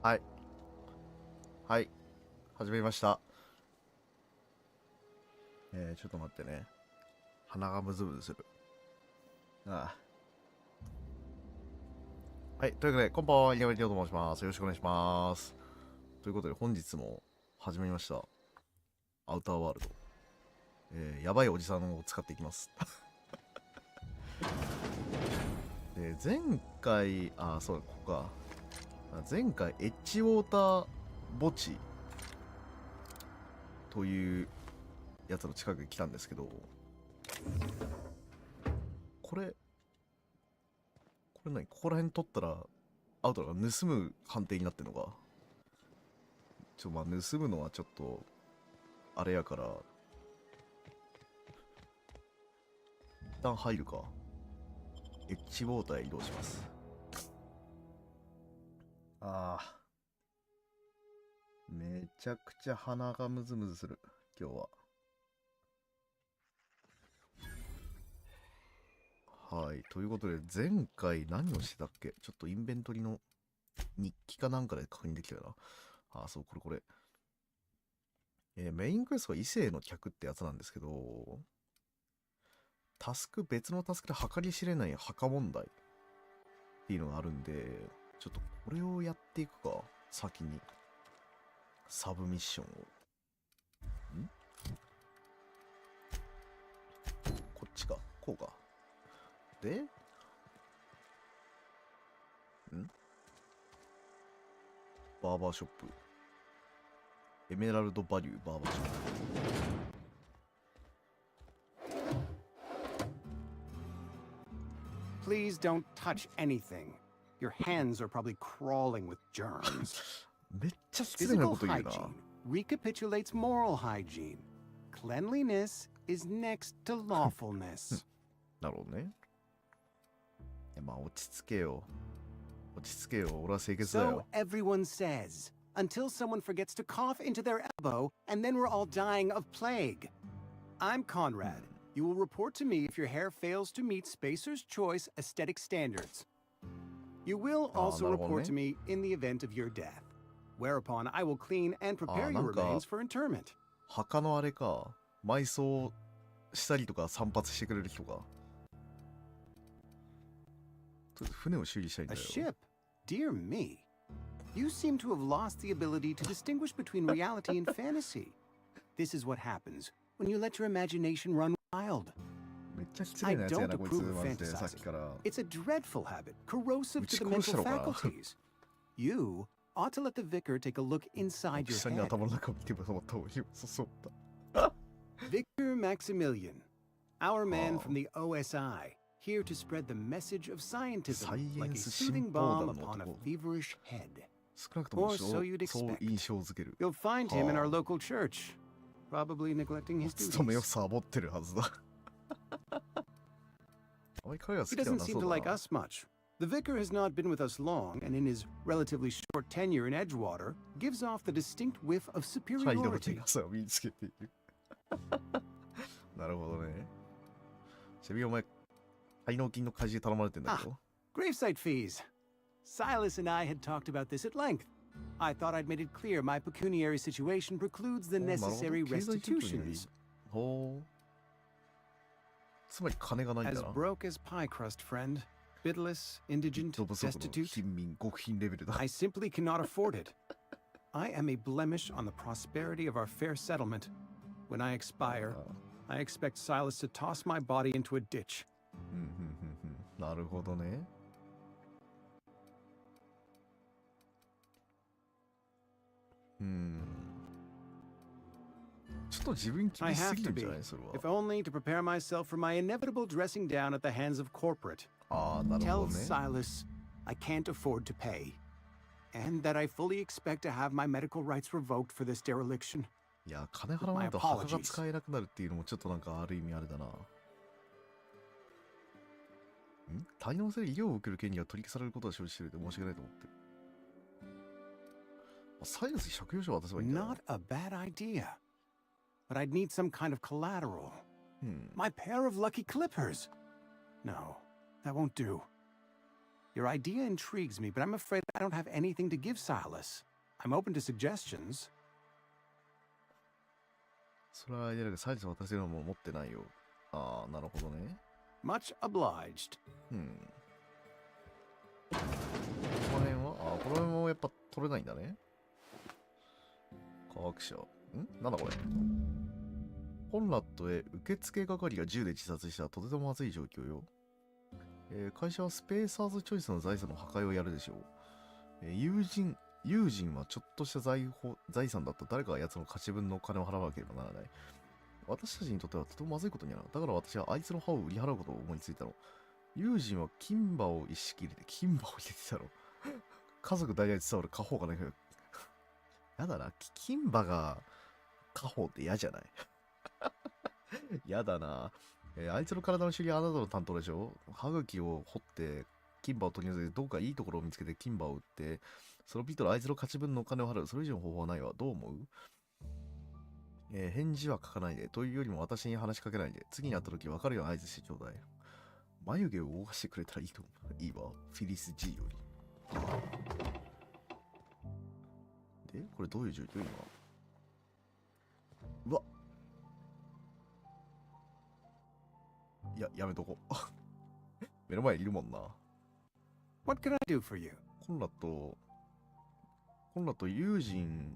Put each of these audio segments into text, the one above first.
はい。はい。始めました。ちょっと待ってね。鼻がムズムズする。ああ。はい。というわけで、こんばんは、イナガミと申します。よろしくお願いします。ということで、本日も始めました。アウターワールド。やばいおじさんを使っていきます。で、前回、そうだ、ここか。前回、エッジウォーター墓地というやつの近くに来たんですけど、これ何？ここら辺取ったらアウトが盗む判定になってんのか。盗むのはちょっとあれやから一旦入るか。エッジウォーターへ移動します。めちゃくちゃ鼻がムズムズする今日は。はい、ということで前回何をしてたっけ？ちょっとインベントリの日記かなんかで確認できたよな。そう、これ。メインクエストは異性の客ってやつなんですけど、別のタスクで計り知れない墓問題っていうのがあるんで、ちょっとこれをやっていくか、先に。サブミッションを。こっちか、こうか。で、バーバーショップ。エメラルドバリューバーバーショップ。Please don't touch anything. Your hands are probably crawling with germs. めっちゃ失礼なこと言うな。Recapitulates moral hygiene. Cleanliness is next to lawfulness. なるほどね。落ち着けよ。俺は清潔だよ。So everyone says, until someone forgets to cough into their elbow, and then we're all dying of plague. I'm Conrad. You will report to me if your hair fails to meet Spacer's Choice aesthetic standards. You will also report to me in the event of your death, whereupon I will clean and prepare your remains for interment. 墓のあれか。埋葬したりとか散髪してくれる人か。船を修理したいんだよ。A ship? Dear me. You seem to have lost the ability to distinguish between reality and fantasy. This is what happens when you let your imagination run wild. I don't approve of fantasizing. It's a dreadful habit, corrosive to the mental faculties. You ought to let the vicar take a look inside your head. Victor Maximilian, our man from the OSI, here to spread the message of scientism like a soothing balm upon a feverish head. Or so you'd expect. You'll find him in our local church, probably neglecting his duties. He doesn't seem to like us much. The vicar has not been with us long, and in his relatively short tenure in Edgewater, gives off the distinct whiff of superiority. なるほどね。ちなみにお前、滞納金の開示頼まれてんだけど。Gravesite fees. Silas and I had talked about this at length. I thought I'd made it clear my pecuniary situation precludes the necessary restitutions. As broke as pie crust, friend. Bidless, indigent, destitute. I simply cannot afford it. I am a blemish on the prosperity of our fair settlement. When I expire, I expect Silas to toss my body into a ditch. なるほどね。ちょっと自分厳しすぎるんじゃない？それは。If only to prepare myself for my inevitable dressing down at the hands of corporate. Tell Silas I can't afford to pay, and that I fully expect to have my medical rights revoked for this dereliction. いや、金払わないと墓が使えなくなるっていうのもちょっとなんかある意味あれだな。滞納性で医療を受ける権利が取り消されることは承知してるで申し訳ないと思ってる。サイエンス借用書渡せばいいんだよ。Not a bad idea. But I'd need some kind of collateral. My pair of lucky clippers. No, that won't do. Your idea intrigues me, but I'm afraid I don't have anything to give Silas. I'm open to suggestions. それはあれだけど、サイズ私のも持ってないよ。ああ、なるほどね。Much obliged. この辺はああ、この辺もやっぱ取れないんだね。科学者。なんだこれ。コンラッドへ受付係が銃で自殺したとてもまずい状況よ。会社はスペーサーズチョイスの財産の破壊をやるでしょう。友人はちょっとした財産だった誰かが奴の勝ち分の金を払わなければならない。私たちにとってはとてもまずいことになる。だから私はあいつの歯を売り払うことを思いついたの。友人は金歯を一式入れて金歯を入れてたの。家族大々伝わる家宝がないけど。やだな。金歯が家宝って嫌じゃないやだな。あいつの体の修理はあなたの担当でしょ。歯茎を掘って金歯を取り除いてどうかいいところを見つけて金歯を売ってそのピットのあいつの勝ち分のお金を払う。それ以上の方法はないわ。どう思う？返事は書かないで。というよりも私に話しかけないで。次に会った時分かるような合図してちょうだい。眉毛を動かしてくれたらいいと思う。いいわ。フィリス G より。で、これどういう状況今。うわ。やめとこ。目の前にいるもんな。What can I do for you? コンラッド友人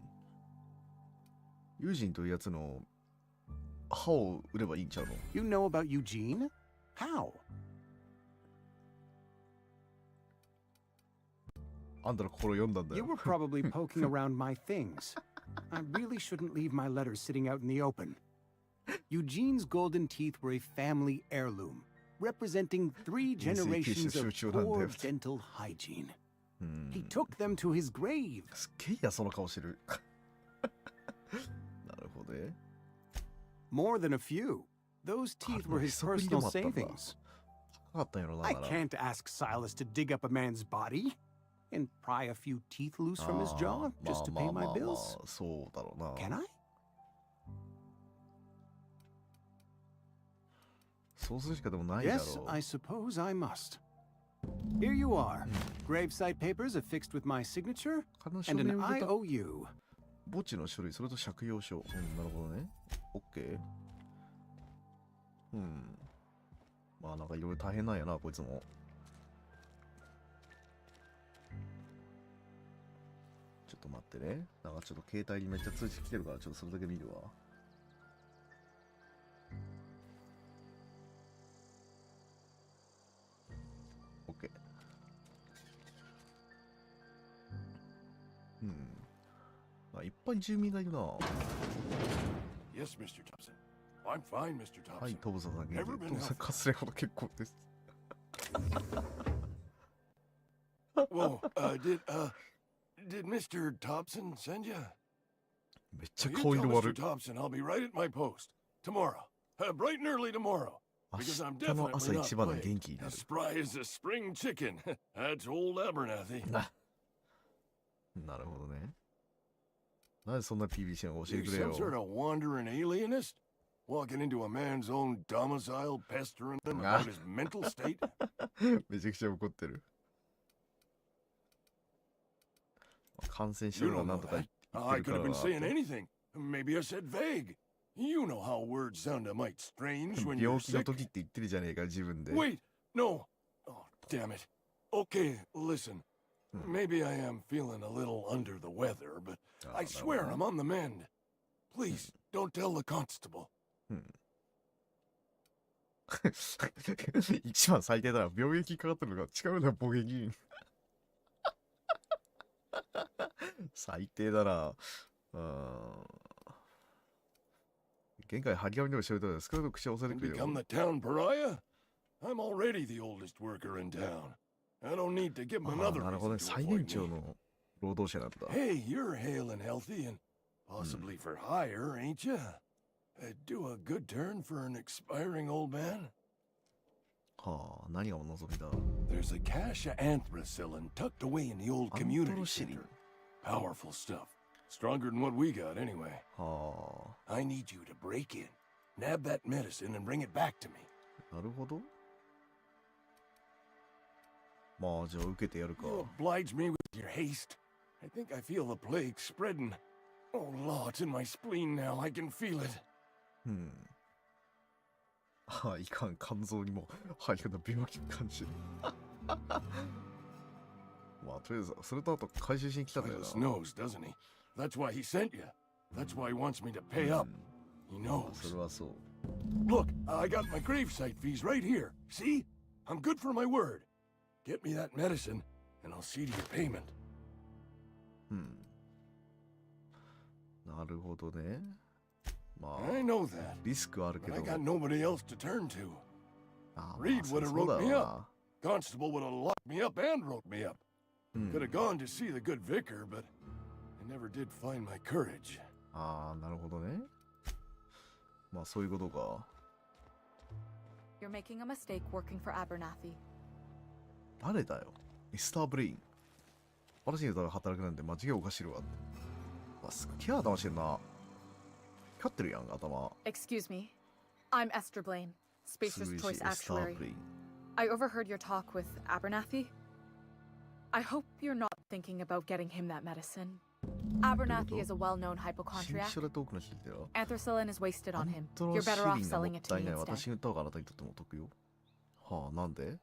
というやつの歯を売ればいいんちゃうの？ You know about Eugene? How? あんたの心読んだんだ You よ。 were probably poking around my things. I really shouldn't leave my letters sitting out in the open. Eugene's golden teeth were a family heirloom, representing 3 generations of poor dental hygiene. He took them to his grave. すっげえ嫌そうな顔してる。なるほどね。More than a few. Those teeth were his personal savings. 高かったんやろな。 I can't ask Silas to dig up a man's body and pry a few teeth loose from his jaw just to pay my bills. そうだろうな。 Can I? そうするしかでもないだろう。 Yes, I suppose I must. Here you are. Gravesite papers affixed with my signature and an IOU. 墓地の書類、それと借用書。なるほどね。OK。まあなんかいろいろ大変なんやな、こいつも。ちょっと待ってね。なんかちょっと携帯にめっちゃ通知来てるから、ちょっとそれだけ見るわ。OK。あ、いっぱい住民がいるな。Yes, Mr. Thompson. I'm fine, Mr. Thompson. はい、トブさん元気。 Never been トブさんかすれほど結構です。Whoa, did Mr. Thompson send you? めっちゃ You 顔 tell 色 Mr. 悪い。 Thompson I'll be right at my post tomorrow, bright and early tomorrow. 明 Because I'm 日の朝 definitely 一 not 番の playing 元気になる。 as spry as a spring chicken. That's old Abernathy. なるほどね。なんでそんな PBC の教え You てくれ some よ。 sort of wandering alienist? Walking into a man's own domicile, pestering him about his mental state? めちゃくちゃ怒ってる。感染して You るのは don't な know んとか that. 言っ I てる could か have ら been な。 saying anything. Maybe I said vague. You know how words sound a mite strange when 病 you're 気の sick. 時って言ってるじゃねえか、自分で。 Wait, no. Oh, damn it. Okay, listen. Maybe I am feeling a little under the weather, but I swear I'm on the mend. Please, don't tell the constable. 一番最低だな。病院かかってるのが違うな、ボケ議員。最低だな。玄関張り紙でもしてると少なく口を押さえ And てくれよ。 become the town pariah? I'm already the oldest worker in town. I don't need to give him ああ、 another なるほど reason ね。 to 最年 avoid 長 me. の労働者なんだ。 Hey, you're hale and healthy and possibly for hire, ain't you? Do a good turn for an expiring old man? はあ、何がお望みだ。 There's a cache of anthracillin tucked away in the old community Anthracillin? center. Powerful stuff. Stronger than what we got, anyway. は I need you to break in, nab that medicine, and bring it back to me. あ、なるほど。まあじゃあ受けてやるか。 You oblige me with your haste. I think I feel the plague spreading. Oh, law, it's in my spleen now. I can feel it. ああ、いかん、肝臓にも入るの病気感じ。まあとりあえず、それとあと回収しに来たんだよな。Silas knows, doesn't he? That's why he sent you. That's why he wants me to pay up. He まあ knows. それはそう。 Look, I got my gravesite fees right here. See? I'm good for my word. Get me that medicine, and I'll see to your payment. なるほどね。ま I あ、 know that, リスクあるけ but ど。 I got nobody else to turn to. ああ Reed まあ would have そうだ wrote me ろう up. Constable would have locked me up and wrote me up. な。 Could have gone to see the good vicar, but I never did find my courage. ああ、なるほどね。まあそういうことか。 You're making a mistake working for Abernathy. 誰だよ。ミスターブレイン。私に働くなんて間違いおかしいわ。わ、すっげえ頭してんな。光ってるやん、頭。 Excuse me. I'm Esther Blaine, Spacer's 数字 Choice スター Actuary. ブレイン。 I overheard your talk with Abernathy. I hope you're not thinking about getting him that medicine. Abernathy is a well-known 新 hypochondriac. 書でトークの人だよ。 Anthracillin is wasted ア on ン him. トロ You're シ better リ off ンがも selling っ it た to い me ない。 instead. 私に売った方があなたにとってもお得よ。はあ、なんで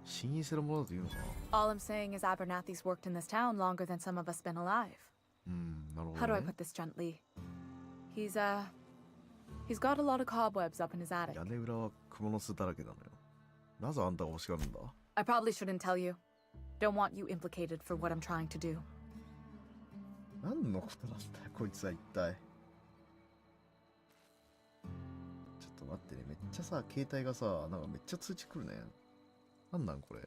信用するものだというのかな。 All I'm saying is Abernathy's worked in this town longer than some of us been alive. なるほ How ど do I ね。 put this gently? He's got a lot of cobwebs up in his attic. 屋根裏は蜘蛛の巣だらけなのよ。なぜあんたが欲しがるんだ。 I probably shouldn't tell you. Don't want you implicated for what I'm trying to do. 何のことなんだよ、こいつは一体。ちょっと待ってね、めっちゃさ、携帯がさ、なんかめっちゃ通知来るね。なんなんこれ。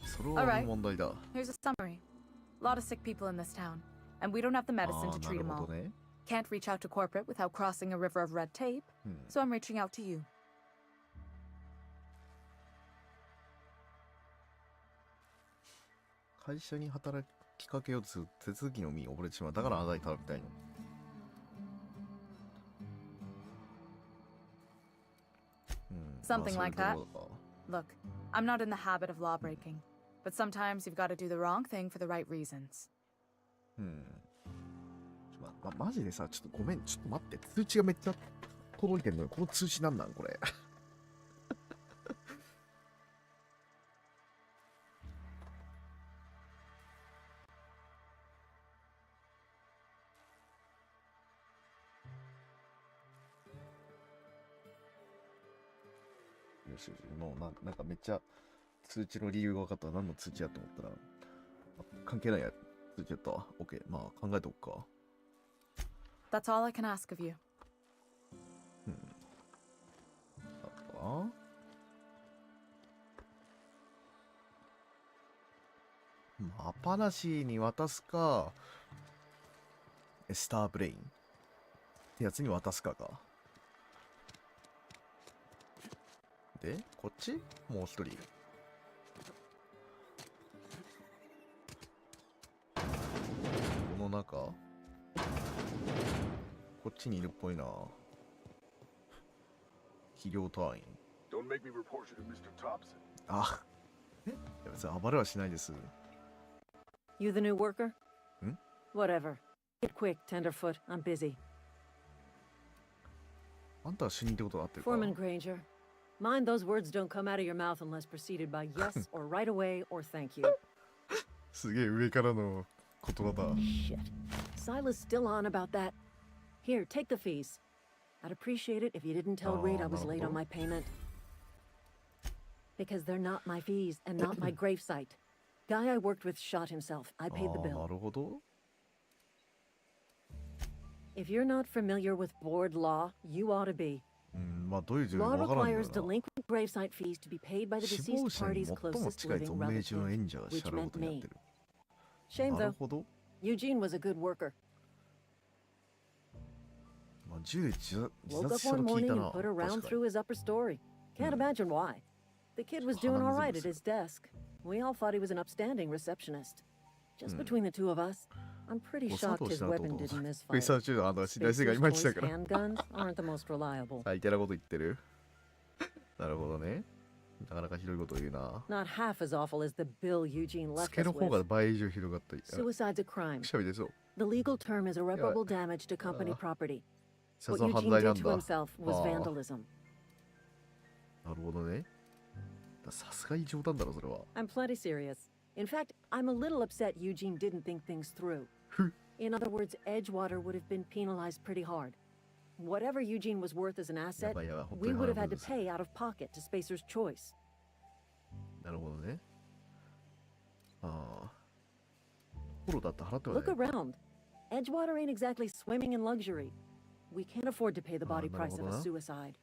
それは俺の問題だ。 Here's a summary. A lot of sick people in this town, and we don't have the あ medicine あ、 to な treat る them ほ all. どね。Can't reach out to corporate without crossing a river of red tape, so I'm reaching out to you. 会社に働きかけようとする手続きの身に溺れてしまう。だからあなたに頼みたいの。Something まあ like そういう that. ところか。 Look, I'm not in the habit of law breaking, but sometimes you've got to do the wrong thing for the right reasons. マジでさ、ちょっとごめん、ちょっと待って。通知がめっちゃ届いてんのよ。この通知なんなんこれ。よしよし、もうなんかめっちゃ通知の理由が分かった。何の通知やと思ったら、関係ないや通知やったわ。OK、まあ考えておくか。 That's all I can ask of you. あとはアパナシーに渡すか、スターブレインってやつに渡すかか。で、こっちもう一人。この中こっちにいるっぽいな。肥料隊員。Don't make me report you to Mr. Thompson. あ、いや別に暴れはしないです。 You the new worker? Hmm? Whatever. Get quick, tenderfoot. I'm busy. あんたは主任ってことになってるか。 Foreman Granger. Mind those words don't come out of your mouth unless preceded by yes or right away or thank you. すげえ上からの言葉だ。 Shit. Silas still on about that. Here, take the fees. I'd appreciate it if you didn't tell Reed I was late on my payment. Because they're not my fees and not my gravesite. Guy I worked with shot himself. I paid the な bill. るほど。 If you're not familiar with board law, you ought to be. まあどういう状況か Law わからん requires けどな。 delinquent gravesite fees to be paid by the 死亡 deceased 者に party's 最も closest 近い living 存命中の relative, 演者が支 which 払うこ meant とになっ me. てる。 Shame なる though. ほど。 Eugene was a good worker. まあ銃で自 Woke 殺 up した one の聞い morning た and な。 put her 確 round か through に。 his upper story. Can't imagine why. The kid was doing all right at his desk. We all thought he was an upstanding receptionist. Just between the two of us, I'm pretty 誤作 shocked 動し his たってこ weapon と didn't フェイ misfire. サー中の信頼性がいまいちだ Spacer's から。 choice handguns aren't the most reliable. 最低なこと言ってる。なるほどね。なかなかひどいこと言うな。 Not half as awful as the bill Eugene つ left け us る方が with. 倍以上広がった。 Suicide's a crime. くしゃみ出そう。 The legal term is irreparable damage to company property. さ What すが犯 Eugene 罪な did ん to だ。 himself was ああ vandalism. なるほどね。さすがに冗談だろ、それは。 I'm plenty serious. In fact, I'm a little upset Eugene didn't think things through. In other words, Edgewater would have been penalized pretty hard. Whatever Eugene was worth as an asset, やばいやばい、本当 we に would 腹 have 立 had to つ。 pay out of pocket to Spacer's choice. なるほどね。ああ。フォローだって払っては Look ね。 around. Edgewater ain't exactly swimming in luxury. We can't afford to pay the body price of a なるほどな。 suicide.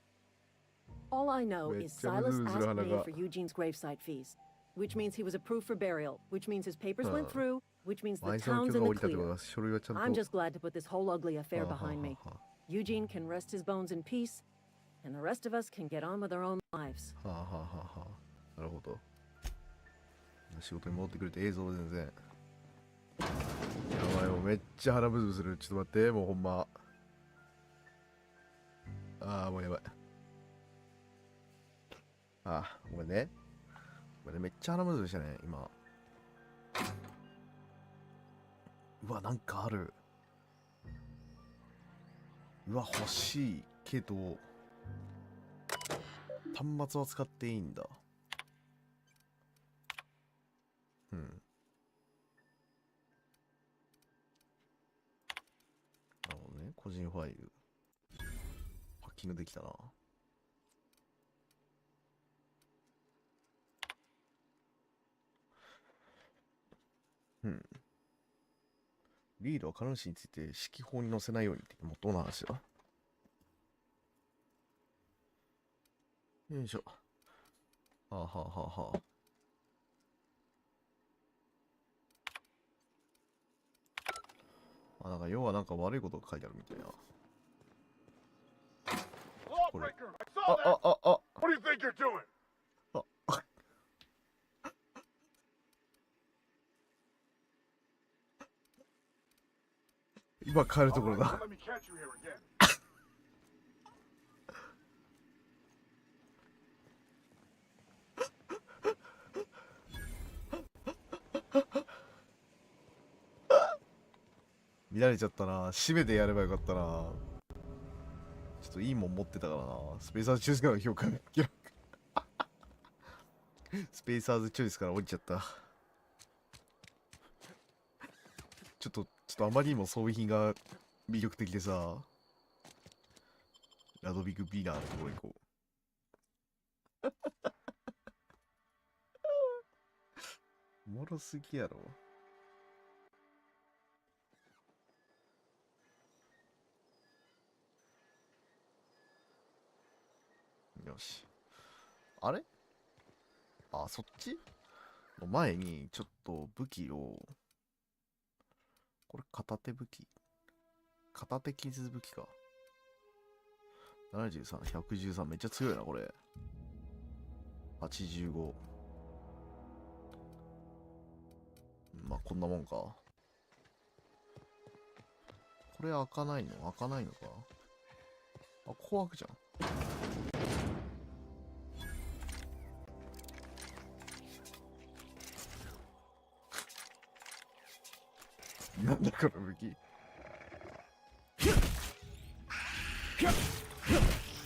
All I know めっ is ちゃムズ Silas ムズする asked 鼻 me が。 for Eugene's gravesite fees, which means he was approved for burial, which means his papers went through, which means the 埋葬の town's 許 in 可が the 下りたってこと clear. は、書類はちゃんと。 I'm just glad to put this whole ugly affair はあはあ behind me. は Eugene can rest his bones in peace, and the rest of us can get on with our own lives. あはあはあはあ。なるほど。仕事に戻ってくれて映像全然。やばい、もうめっちゃ腹ブズブズする。ちょっと待って、もうほんま。ああ、もうやばい。ああ、ごめんね。ごめんね、めっちゃ腹ブズブズしたね、今。うわ、なんかある。うわ、欲しいけど、端末は使っていいんだ。うん。なるほどね。個人ファイル。ハッキングできたな。うん。リードは彼主について指揮法に載せないようにって元の話だ。よいしょ。はあはあはあはあ。あ、なんか要はなんか悪いことが書いてあるみたいな。これ。あ、あ、あ、あ。 What do you think you're doing? あ、あ。今帰るところだ。 Let me catch you here again. 見られちゃったな。締めでやればよかったな。ちょっといいもん持ってたからな。スペーサーズチョイスから評価スペーサーズチョイスから降りちゃった。ちょっとあまりにも装備品が魅力的でさ。ラドビグビーナーのところ行こう。おもろすぎやろ。よし。あれあ、そっちの前に、ちょっと武器を、これ片手武器片手傷武器か。73、113、めっちゃ強いな、これ。85。まあ、こんなもんか。これ開かないのか。あ、ここ開くじゃん。なんだこの武器。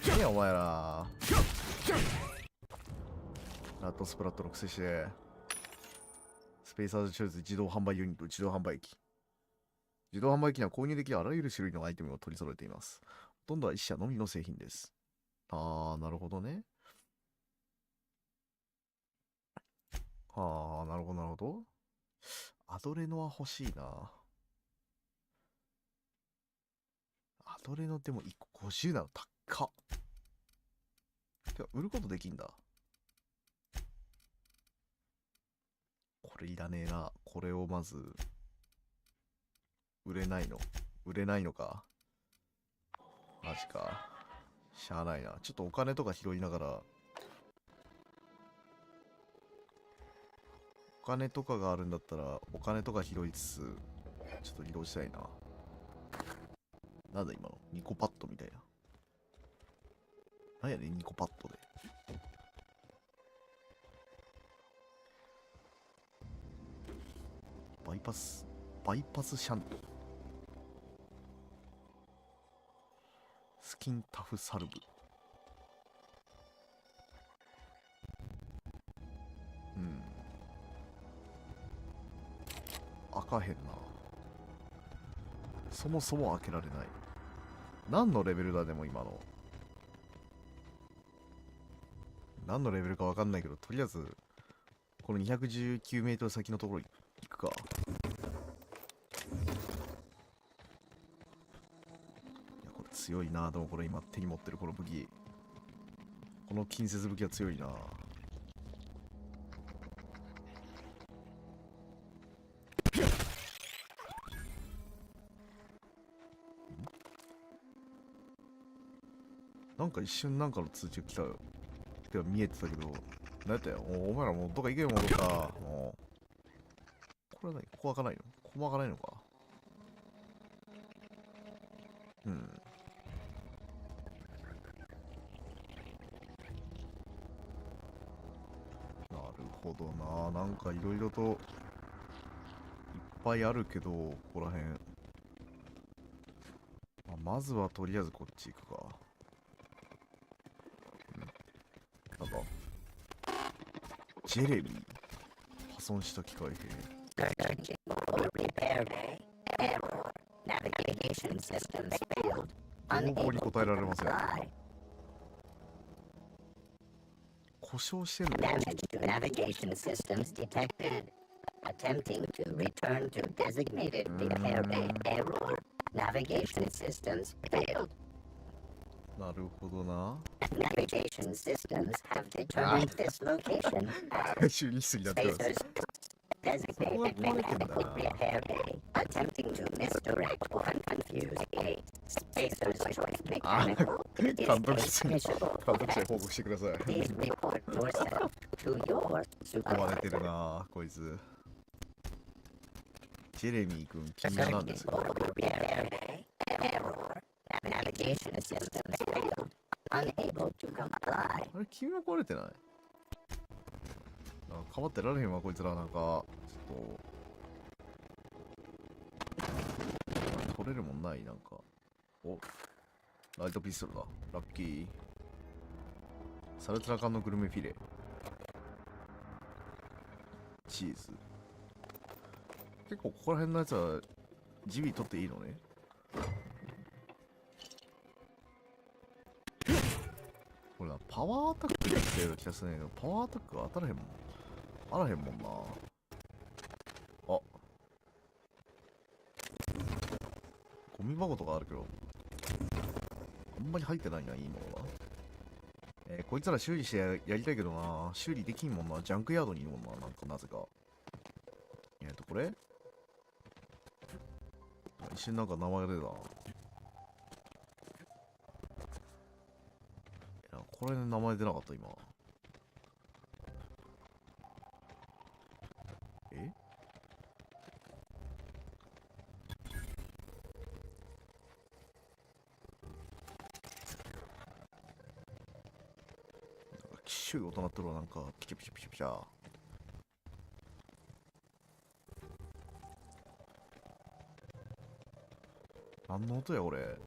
何やお前ら。ラットスプラットの癖して。スペーサーズチョイス自動販売ユニット、自動販売機。自動販売機には購入できるあらゆる種類のアイテムを取り揃えています。ほとんどは一社のみの製品です。あー、なるほどね。はあ、なるほど、なるほど。アドレノは欲しいな。アドレノでも1個50なの高っ。てか、売ることできんだ。これいらねえな。これをまず、売れないのか。マジか。しゃあないな。ちょっとお金とか拾いながら、お金とかがあるんだったら、お金とか拾いつつ、ちょっと移動したいな。なんだ今のニコパッドみたいな。なんやねん、ニコパッドで。バイパスシャント。スキンタフサルブ。開かへんな。そもそも開けられない。何のレベルだでも今の。何のレベルかわかんないけど、とりあえず、この219メートル先のところ行くか。いや、これ強いな。でもこれ今手に持ってるこの武器。この近接武器は強いな。なんか一瞬なんかの通知が来たよ。てか見えてたけど、何やったよ。お前らもうどっか行けよ、もうどっか。もう。これは何？ここ開かないの？ここも開かないのか。なるほどな。なんかいろいろといっぱいあるけど、ここら辺。まずはとりあえずこっち行くか。なんか、ジェレミー、破損した機械兵。情報に答えられません。故障してんの？ Attempting to return to designated repair error. Navigation systems failed. なるほどな。Navigation systems have determined this location as 修理しすぎだってます。 designated repair bay. Attempting to misdirect or confuse a spacer's choice mechanical is 監督室に punishable. 監督室に報告してください。 Please report yourself to your 追われてる supervisor. なこいつ。ジェレミー君、君は何ですか？ Repair bay. Error. Navigation systems failed. Unable to comply. あれ、君は壊れてない？なんかかばってられへんわ、こいつら。なんか、ちょっと。取れるもんない、なんか。お、ライトピストルだ。ラッキー。サルツラ缶のグルメフィレ。チーズ。結構ここら辺のやつは、ジビ取っていいのね。これな、パワーアタックで来たような気がするんだけど、パワーアタックが当たらへんもん。あらへんもんな。あ。ゴミ箱とかあるけど、あんまり入ってないな、いいものが。こいつら修理してやりたいけどな、修理できんもんな。ジャンクヤードにいるもんな、なんかなぜか。これ一瞬なんか名前が出たな。これで名前出なかった今。え？きっしょい音鳴ってるわ。なんかピチャピチャピチャピチャ。何の音やこれ。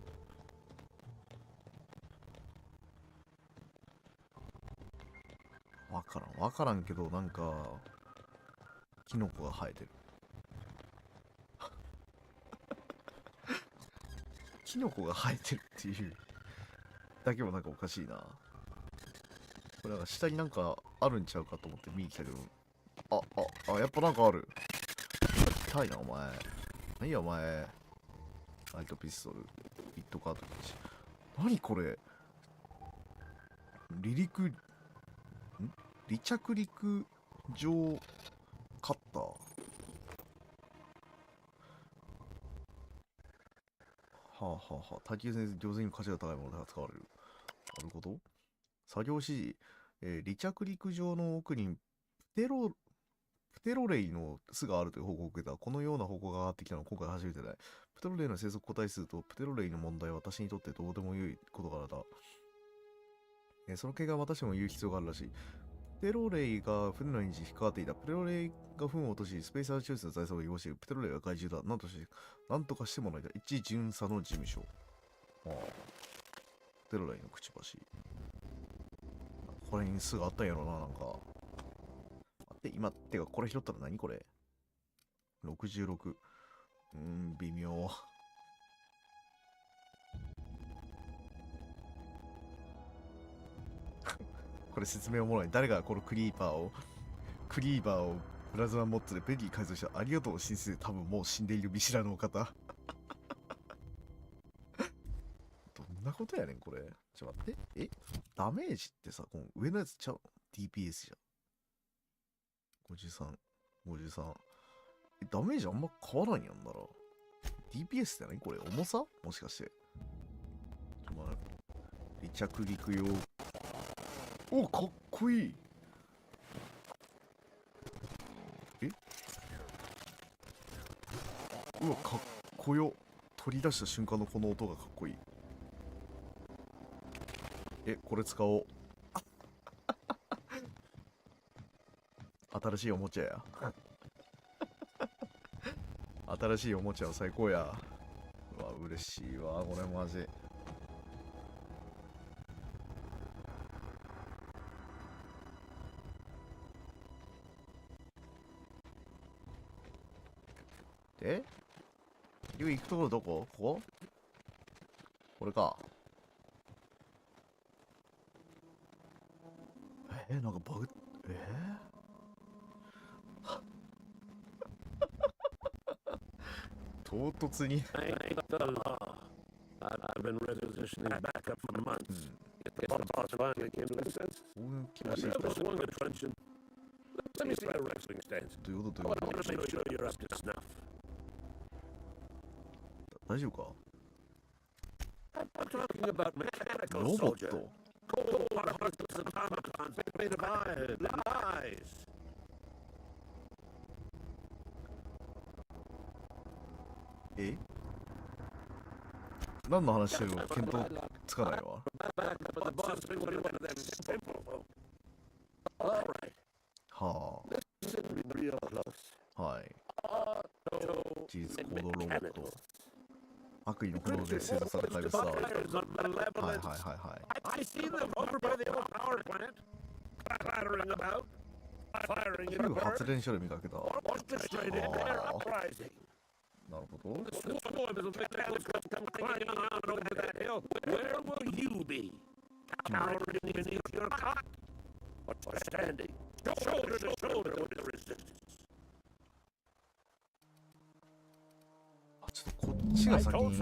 わからんけど、なんかキノコが生えてる。キノコが生えてるっていうだけもなんかおかしいな。これなんか下になんかあるんちゃうかと思って見に来たけど、やっぱなんかある。痛いなお前。何やお前。ライトピストル、ヒットカートリッジ。何これ。離着陸場カッター。はあはあはあ。耐久性、上手に価値が高いものが使われる。なるほど。作業指示。離着陸場の奥にプテロレイの巣があるという報告を受けた。このような報告が上がってきたのは今回初めてだ。プテロレイの生息個体数とプテロレイの問題は私にとってどうでもよいことからだ。その結果は私も言う必要があるらしい。ペロレイが船のエンジンに引っかかっていた。ペロレイが船を落とし、スペースアーチュースの財産を汚している。ペロレイが怪獣だ。なんとかしてもらいたい。一巡査の事務所。ああ。ペロレイのくちばし。これにすぐあったんやろな、なんか。待って、今、てか、これ拾ったら何これ ?66。微妙。これ説明おもろい。誰がこのクリーバーをプラズマモッドで便利に改造した。ありがとう、新生。多分もう死んでいる見知らぬお方。どんなことやねん、これ。ちょっと待って。ダメージってさ、この上のやつちゃう ?DPS じゃん。53。ダメージあんま変わらんやんなら。DPS って何これ重さもしかして。離着陸用。お、かっこいい。うわ、かっこよ。取り出した瞬間のこの音がかっこいい。これ使おう。新しいおもちゃや。新しいおもちゃは最高や。うわ、嬉しいわ、これマジ。で行くところどこ？ここ？これか。なんかバグ、唐突に。大丈夫か？ロボット。何の話してるのか見当つかないわ。はあ。はい。事実行動ロボット。悪意の炎で製造された怪物だ。はいはいはいはい。旧発電所で見かけた。なるほど。ちょっとこっちが先に。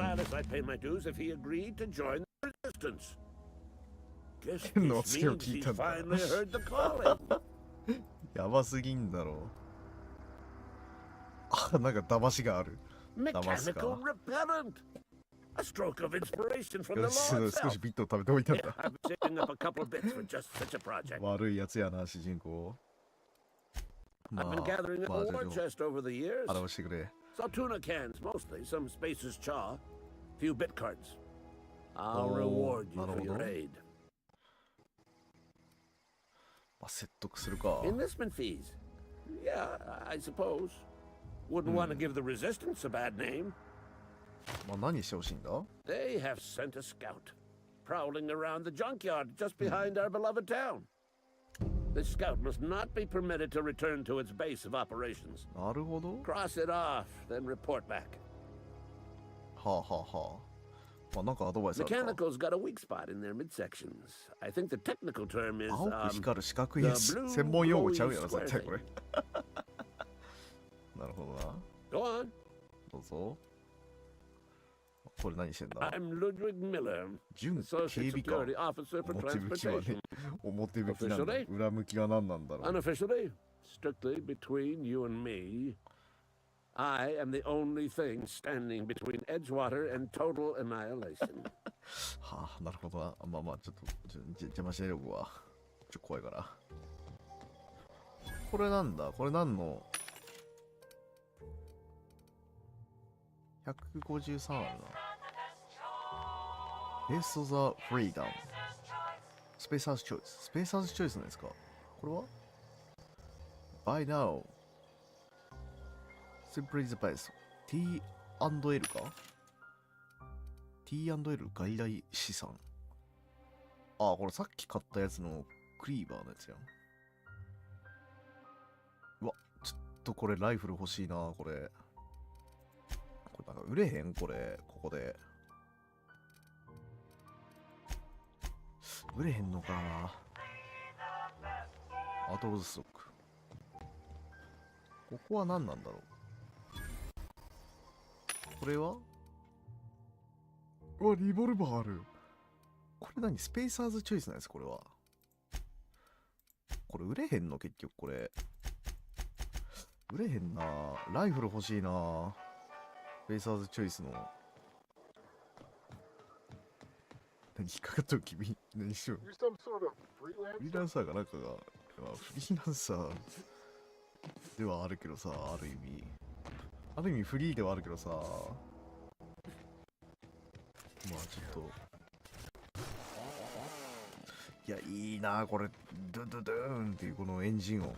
変な発言を聞いたんだ。やばすぎんだろう。あ、なんか騙しがある。騙すか。よし、少しビットを食べておいたんだ。悪いやつやな、主人公。まあ、じゃあ表してくれ。Saltuna cans, mostly. Some spacer's chaw. Few bit cards. I'll reward you for your aid. 説得するか。Enlistment fees. Yeah, I suppose. Wouldn't want to give the resistance a bad name. 何してほしいんだ? They have sent a scout, prowling around the junkyard just behind our beloved town. The scout must not be permitted to return to its base of operations. なるほど。Cross it off, then report back. はあはあはあ。なんかアドバイスあるか。 Mechanical's got a weak spot in their midsections. I think the technical term is 青く光る四角いやつ。専門用語ちゃうやろ、絶対これ。なるほどな。Go on. どうぞ。これ何してんだ? I'm Ludwig Miller, 準警 Associate 備官。 Security Officer for 表向きはね Transportation. 表向きなんだ。 Officially? 裏向きは何なんだろう。 Unofficially, strictly between you and me, I am the only thing standing between Edgewater and total annihilation. はあ、なるほどな。ちょっと邪魔しないでおくわ。怖いから。これなんだ？これ何の153あるな。ベース・ザ・フリーダム。スペーサーズ・チョイス。スペーサーズ・チョイスなんですか？これは ?Buy now. Simply the best. T&L か ?T&L 外来資産。ああ、これさっき買ったやつのクリーバーのやつやん。うわ、ちょっとこれライフル欲しいな、これ。これなんか売れへんこれ、ここで。売れへんのかな。アトロズストック。ここは何なんだろう。これはうわ、リボルバーある。これ何スペーサーズチョイスなんですこれは。これ売れへんの結局これ。売れへんな。ライフル欲しいな。スペーサーズチョイスの。何引っかかったの君。何しよう。フリーランサーかなんかが。フリーランサーではあるけどさ、ある意味。ある意味フリーではあるけどさ。まあちょっと。いや、いいなこれ。ドゥドゥドゥーンっていうこのエンジン音。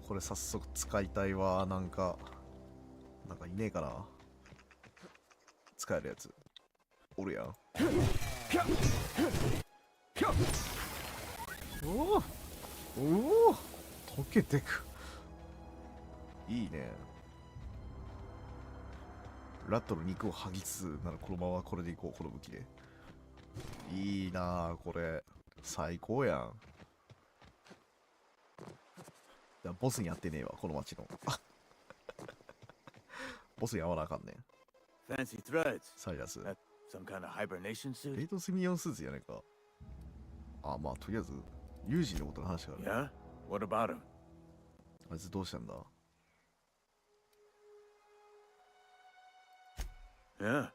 これ早速使いたいわ。なんかいねえかな。使えるやつ。おるやん。おおおお溶けてく。いいね。ラットの肉を剥ぎつつならこのままこれでいこう、この武器で。いいなあこれ。最高やん。いやボスにやってねえわ、この街の。ボスに会わなあかんねん。Fancy threads. サイラス。 That some kind of hibernation レ suit? イトスミオンスーツやねんか。あ、まあとりあえず、ユージのことの話がある。 Yeah? What about him? あいつどうしたんだ。 Yeah.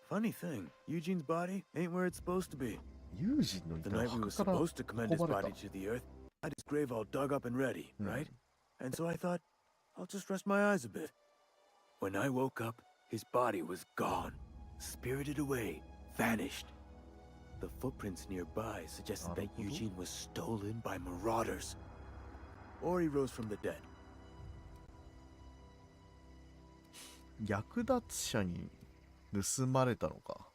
Funny thing, Eugene's body ain't where it's supposed to be. ユージのい The た night we 墓 were から supposed to commend his 運ばれ body た。 to the earth, I had his grave all dug up and ready, Hmm. right? And so I thought, I'll just rest my eyes a bit. When I woke up, his body was gone, spirited away, vanished. The footprints nearby suggested that Naruhodo. Eugene was stolen by marauders. Or he rose from the dead. 略奪者に盗まれたのか。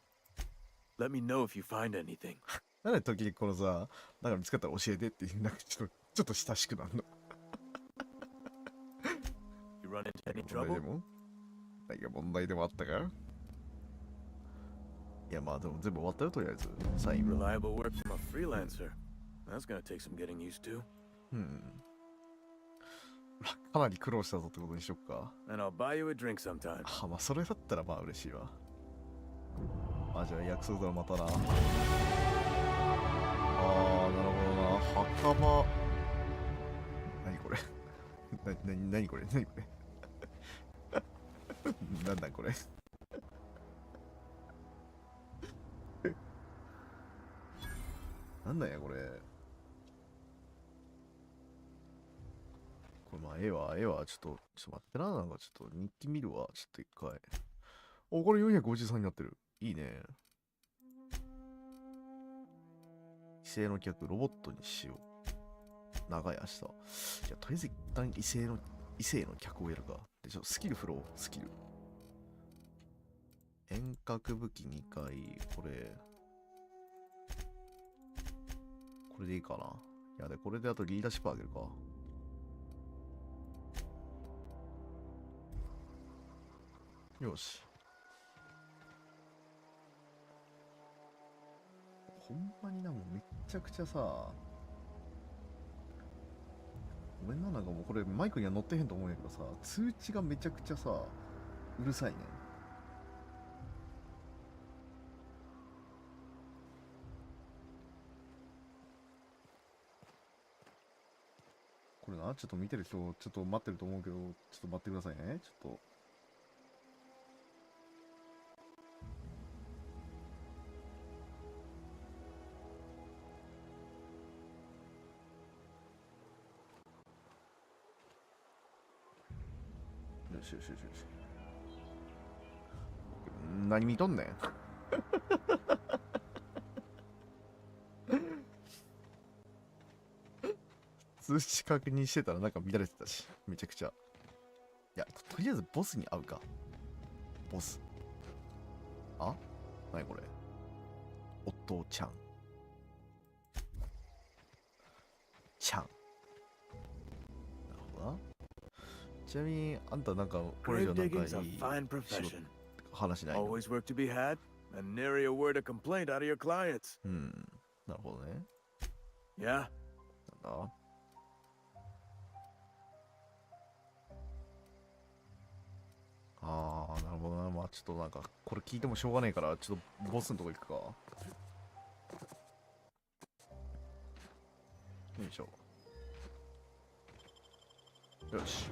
Let me know if you find anything. なんで時々このさ、なんか見つかったら教えてっていう、なんかちょっと親しくなるの。 You run into any 問題 trouble? でも何か問題でもあったか。いやまあでも全部終わったよとりあえず。サイン。 Reliable work from a freelancer. That's gonna take some getting used to. かなり苦労したぞってことにしよっか。 And I'll buy you a drink sometime. あ、まあそれだったらまあ嬉しいわ。あ、じゃあ約束だろまたな。あー、なるほどな。墓場。何これ。何これ何これ。なんだこれ。なんだよこれ。これまあええわ。ちょっと待ってな。なんかちょっと日記見るわ。ちょっと一回。お、これ453になってる。いいね。異性の客、ロボットにしよう。長い明日。じゃあ、とりあえず一旦異性の客をやるか。で、ちょっとスキル振ろう。スキル。遠隔武器2回。これでいいかな。いや、で、これであとリーダーシップ上げるか。よし。ほんまにな、もうめっちゃくちゃさ、ごめんな、なんかもうこれマイクには乗ってへんと思うんやけどさ、通知がめちゃくちゃさ、うるさいね。これな、ちょっと見てる人、ちょっと待ってると思うけど、ちょっと待ってくださいね、ちょっと。よし。何見とんねん。数値確認してたらなんか乱れてたし、めちゃくちゃ。いや、とりあえずボスに会うか。ボス。あ？なにこれ。お父ちゃん。ちゃん。なるほどな。ちなみに、あんたなんか、これ以上 Grave なんかい digging's a い fine 仕事 profession. 話ないの？ Always work to be had, and nary a word of complaint out of your clients. うん。なるほどね。 Yeah? なんだ？ああ、なるほどな。まあちょっとなんか、これ聞いてもしょうがないから、ちょっとボスのとこ行くか。よいしょ。よし。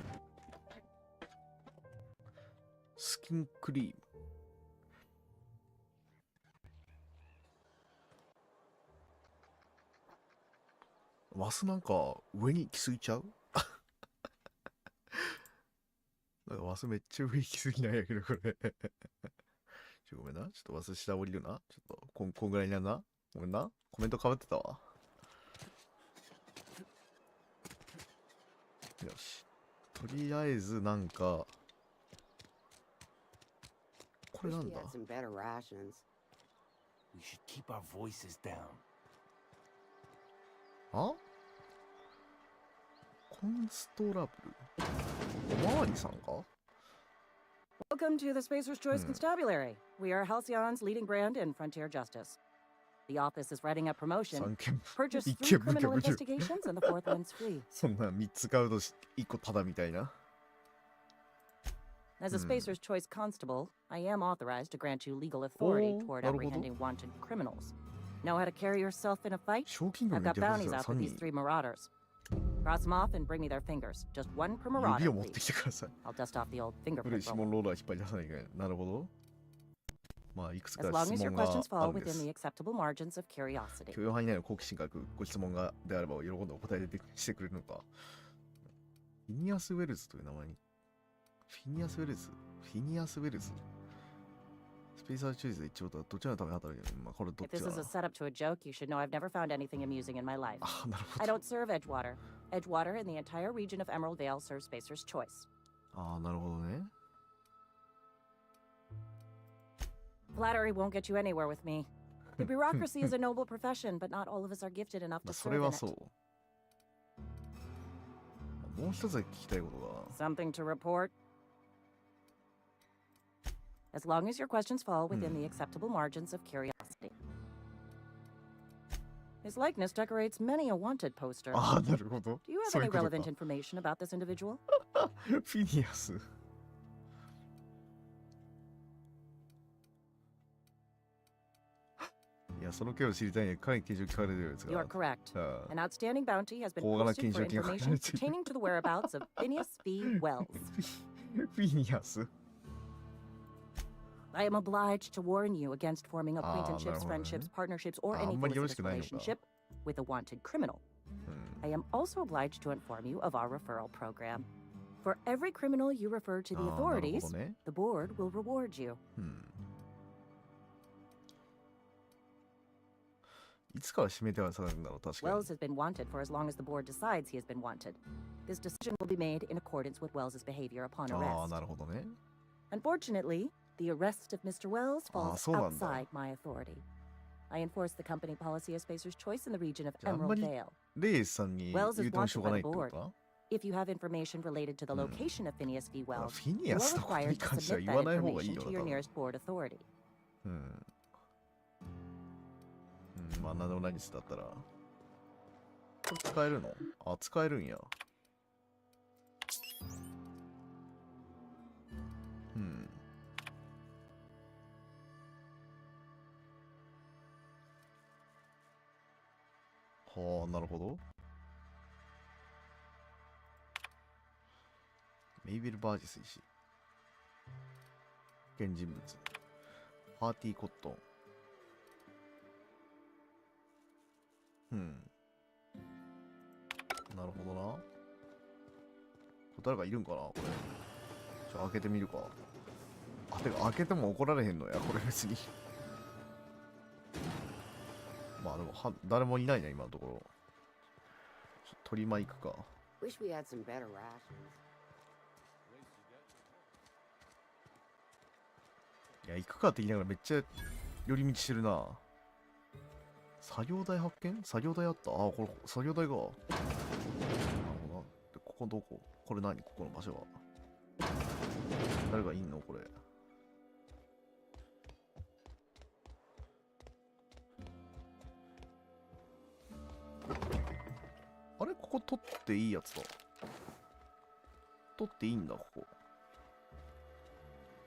スキンクリーム。マスなんか上に行き過ぎちゃう？なんかワスめっちゃ上行き過ぎなんやけど、これ。ごめんな。ちょっとワス下降りるな。ちょっと、こんぐらいになるな。ごめんな。コメント被ってたわ。よし。とりあえず、なんか、これなんだ？ some better rations. We should keep our voices down. あ？コンストラブル？おまわりさんか？ Welcome to the Spacer's Choice Constabulary. We are Halcyon's leading brand in frontier justice. The office is writing up promotion. 3件 Purchase 一 3 件無料 criminal investigations and the fourth one's free. そんな3つ買うと1個タダみたいな。 As a Spacer's Choice constable, I am authorized to grant you legal authority toward なるほど。 apprehending wanted criminals. Know how to carry yourself in a fight? 賞金額 I've め got っちゃ bounties 高い out for 3 these 人。 3 marauders. Cross them off and bring me their fingers. Just one per 指 marauder, を持ってき please. てください。 I'll dust off the old 古い fingerprint 指 roll. 紋ローラー引っ張り出さないといけない。なるほど。まあ、いくつ As か long 質 as your 問が questions あ fall るんで within す the。acceptable margins of curiosity. 許容範囲内の好奇心からご質問がであれば喜んでお答えしてくれるのか。フィニアス・ウェルズという名前に。フィニアス・ウェルズフィニアス・ウェルズスペーサーチューズで一応どちらのために働いてるの？まあ、これどっ If ち this だ is a setup to a joke, you should know I've never found anything amusing in my life. あ、なるほ I ど。 don't serve Edgewater. Edgewater and the entire region of Emerald Vale serve Spacer's Choice. あ、なるほどね。 Flattery won't get you anywhere with me. The bureaucracy is a noble profession, but not all of us are gifted enough ま to あ、そ serve れ in は it. そう。もう一つ聞きたいことが。 Something to report? As long as your questions fall within the acceptable margins of curiosity. His likeness decorates many a wanted poster. あ、なるほど。 Do you have そうい any うこと relevant か。 information about this individual? フィニアス。いや、その件を知りたいに彼に形状聞かれてるやつ You are が。 correct. あ An outstanding bounty has been 高額な posted 懸 for 賞金がかか information れている。 pertaining to the whereabouts of Phineas B. Wells. フィニアス。 I am obliged to warn you against forming あー、なる acquaintanships, ほどね。 friendships, partnerships, or あ、あ any んまりよろし felicitous くないのか。 relationship with a wanted criminal. うん。 I am also obliged to inform you of our referral program. For every criminal you refer to the あー、なるほ authorities, どね。 the board will reward you. うん。いつから指名手配されるんだろう、確かに。 Wells has been wanted for as long as the board decides he has been wanted. This decision will be made in accordance with Wells's behavior upon ああ、 arrest. なるほどね。 Unfortunately, the arrest of Mr. Wells falls そうなんだ。 outside my authority. I enforce the company policy of Spacer's Choice in the region of じゃあ、あんま Emerald り Vale. レイさんに Wells 言 is うてもしょ wanted うがな by い the ってこと board. か？ If you have information related to the location of Phineas V. あ、 Wells, フィニ you ア are スのことに required to 関しては submit 言わ that ない方がいい information よ to な、 your 多分。 nearest board authority. うん。うん、まあ、なんでもないですだったら。これ使えるの？あ、使えるんや。うん。はあ、なるほど。メイベル・バージス石。現人物。パーティー・コットン。うん。なるほどな。これ誰かいるんかなこれ。開けてみるか。あ、てか開けても怒られへんのや、これ別に。まあでも誰もいないね、今のところ。と鳥間行くか。 Wish we had some better rations. いや、行くかって言いながらめっちゃ寄り道してるな。作業台発見？作業台あった。ああ、これ作業台が。なるほどな。で、ここどこ？これ何？ここの場所は。誰がいんのこれ。あれここ取っていいやつだ。取っていいんだ、ここ。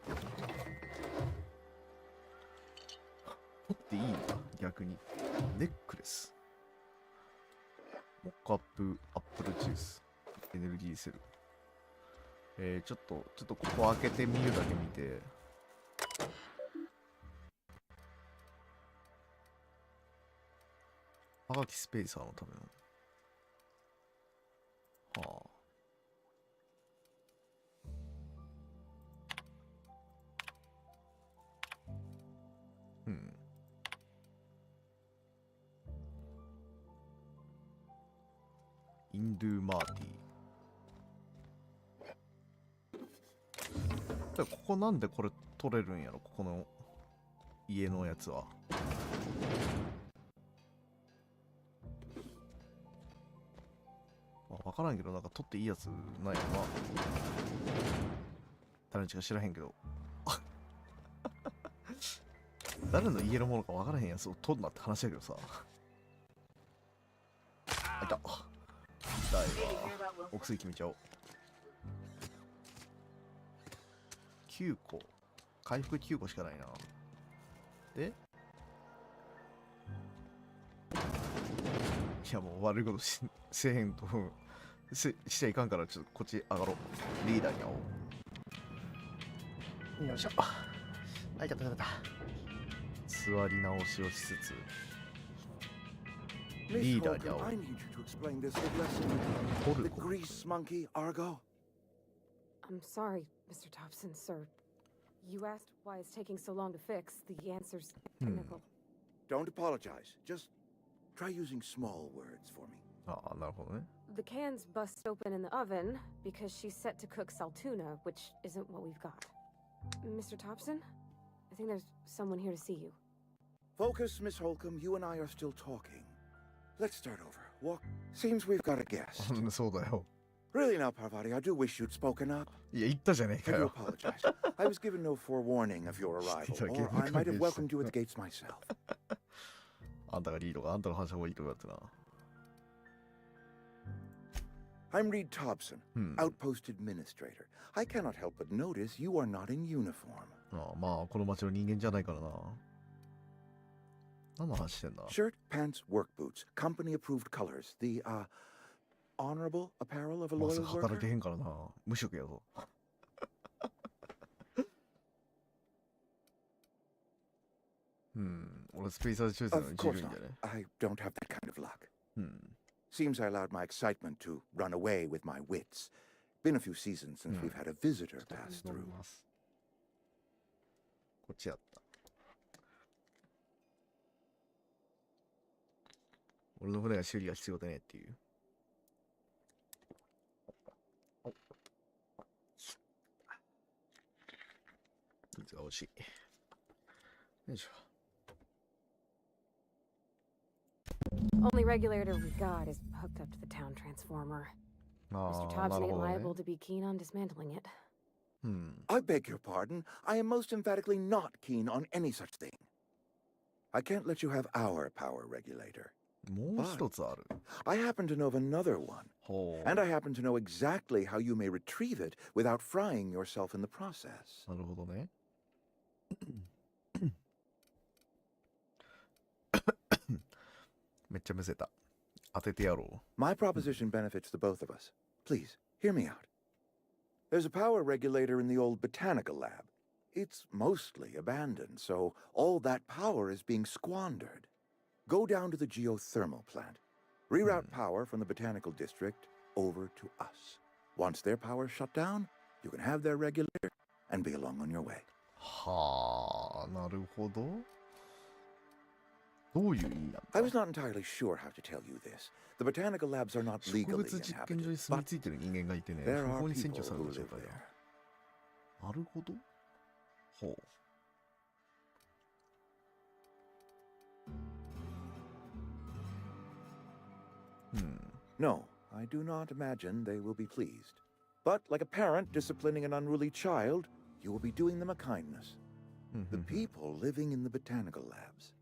取っていいんだ、逆に。ネックレス。モックアップ、アップルジュース。エネルギーセル。ちょっとここ開けてみるだけ見て。はがきスペーサーのための。はあ。うん。インドゥマーティー。ここなんでこれ取れるんやろ、ここの家のやつは。わからんけど、なんか取っていいやつないよな。誰の家か知らへんけど。誰の家のものかわからへんやつを取るなって話だけどさ。あ、いた。痛いわ。お薬決めちゃおう。9個。回復9個しかないな。で、いやもう悪いことせえへんとしちゃいかんから、ちょっとこっち上がろう。リーダーに会おう。よいしょ。あ、いた。座り直しをしつつ、リーダーに会おう。 I need you to explain this little lesson. トル The コ。 grease monkey, Argo. I'm sorry, Mr. Thompson, sir. You asked why it's taking so long to fix. The answer's technical. Don't apologize. Just try using small words for me. ああ、なるほどね。 The can's bust open in the oven because she's set to cook saltuna, which isn't what we've got. Mr. Thompson, I think there's someone here to see you. Focus, Miss Holcomb. You and I are still talking. Let's start over. Walk. Seems we've got a guest. そうだよ。 Really now, Parvati, I do wish you'd spoken up. いや、言ったじゃねえか I do よ。 apologize. I was given no forewarning of your arrival, or I might have welcomed you at the gates myself. あんたがリードが、あんたの話した方がいいとかだってな。 I'm Reed Thompson, Outpost Administrator. I cannot help but notice you are not in uniform. ああ、まあ、この町の人間じゃないからな。何の話してんだ？ Shirt, pants, work boots, company approved colors. The, honorable apparel of a まあ、 loyal 働け worker. へんからな。無職やぞ。俺スペーサーチョイスなの Of に自 course 由じゃ not. ね。 I don't have that kind of luck. うん。 Seems I allowed my excitement to run away with my wits. Been a few seasons since we've had a visitor pass 飲 through. みますこっちやった。俺の船が修理が必要だねっていう。水が欲しい。よいしょ。 Only regulator we got is hooked up to the town transformer. あ Mr. あ、な Thompson る ain't ほどね。 liable to be keen on dismantling it. I beg your pardon. I am most emphatically not keen on any such thing. I can't let you have our power regulator. もう一つある。 I happen to know of another one. ほう。 And I happen to know exactly how you may retrieve it without frying yourself in the process. なるほどね。めっちゃむせた。当ててやろう。 My proposition benefits the both of us. Please, hear me out. There's a power regulator in the old botanical lab. It's mostly abandoned, so all that power is being squandered. Go down to the geothermal plant. Reroute power from the botanical district over to us. Once their power's shut down, you can have their regulator and be along on your way. はあ、なるほど。どういう意味なんだ I was not entirely sure how to tell you this. The botanical labs are not 植 legally 物実験所に inhabited, 住み but 着いてる人間がいてね、 there 不 are 法に占 people 拠され who た状 live 態 there. だ。なるほど。ほう。No, I do not imagine they will be pleased. But like a parent disciplining an unruly child, you will be doing them a kindness. The people living in the botanical labs,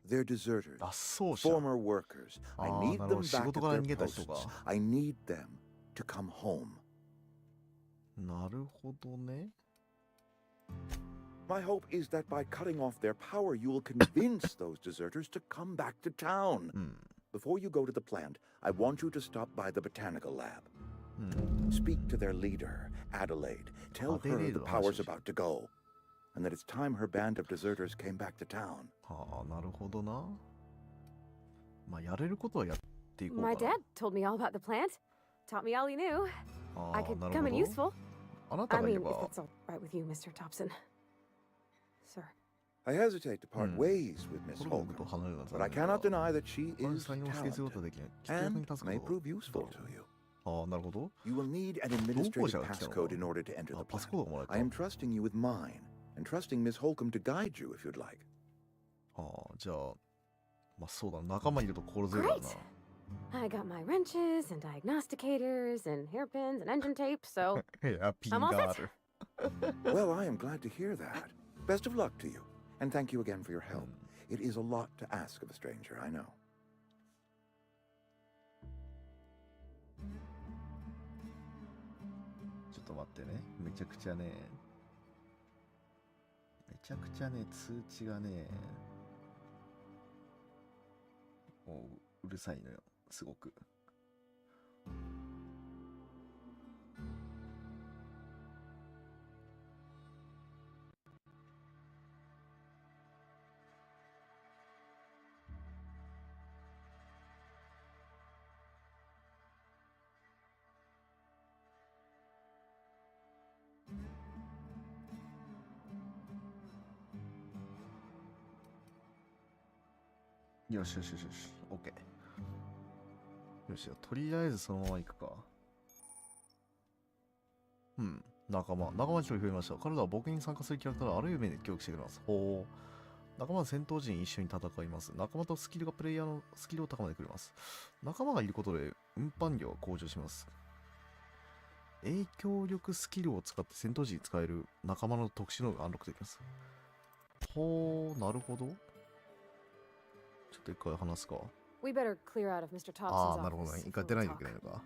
they're deserters, 脱走者。 former workers. I あー need なるほ them ど。仕 back 事 at から their 逃げた人 posts. か。 I need them to come home. なるほどね。 My hope is that by cutting off their power, you will convince those deserters to come back to town. Before you go to the plant, I want you to stop by the botanical lab. Speak to their leader, Adelaide. Tell her Adelaide the の話 power's about to go, and that it's time her band of deserters came back to town. はあ、なるほどな。まあ、やれることはやっていこうかな。 My dad told me all about the plant. Taught me all he knew. あ I あ、 could なる come in ほど。 useful. あなた I がいれ mean, ば if、that's all right with you, Mr. Thompson. Sir. I hesitate to part ways with Miss コロコロと Holcomb, 離れるのは but I 残念だ cannot deny that she が is 採用してすることは talented できない。きっと役に and 立つこ may と prove useful to you. ああ、なるほど。 You will need an 同行者 administrative が来たの passcode か in order to enter あ、 the パス plant. コードがもらえた。 I am trusting you with mine, and trusting Miss Holcomb to guide you if you'd like. ああ、じゃあ、まあそうだ、仲間いると心強いからな。 I got my wrenches and diagnosticators and hairpins and engine tape, so ヘアピン I'm all があ set. る。 Well, I am glad to hear that. Best of luck to you, and thank you again for your help. It is a lot to ask of a stranger, I know. ちょっと待ってね。めちゃくちゃね、通知がね、もううるさいのよ。すごく。よしよしよしよし。OK。よしよ。とりあえずそのまま行くか。仲間一人増えました。彼らは冒険に参加するキャラクターをある意味で協力してくれます。ほう。仲間は戦闘時に一緒に戦います。仲間とスキルがプレイヤーのスキルを高めてくれます。仲間がいることで運搬量が向上します。影響力スキルを使って戦闘時に使える仲間の特殊能力がアンロックできます。ほう、なるほど。ちょっと一回話すか。 we better clear out of Mr. Thompson's ああ、なるほど office ね。一回 before 出な we いといけない talk. のか。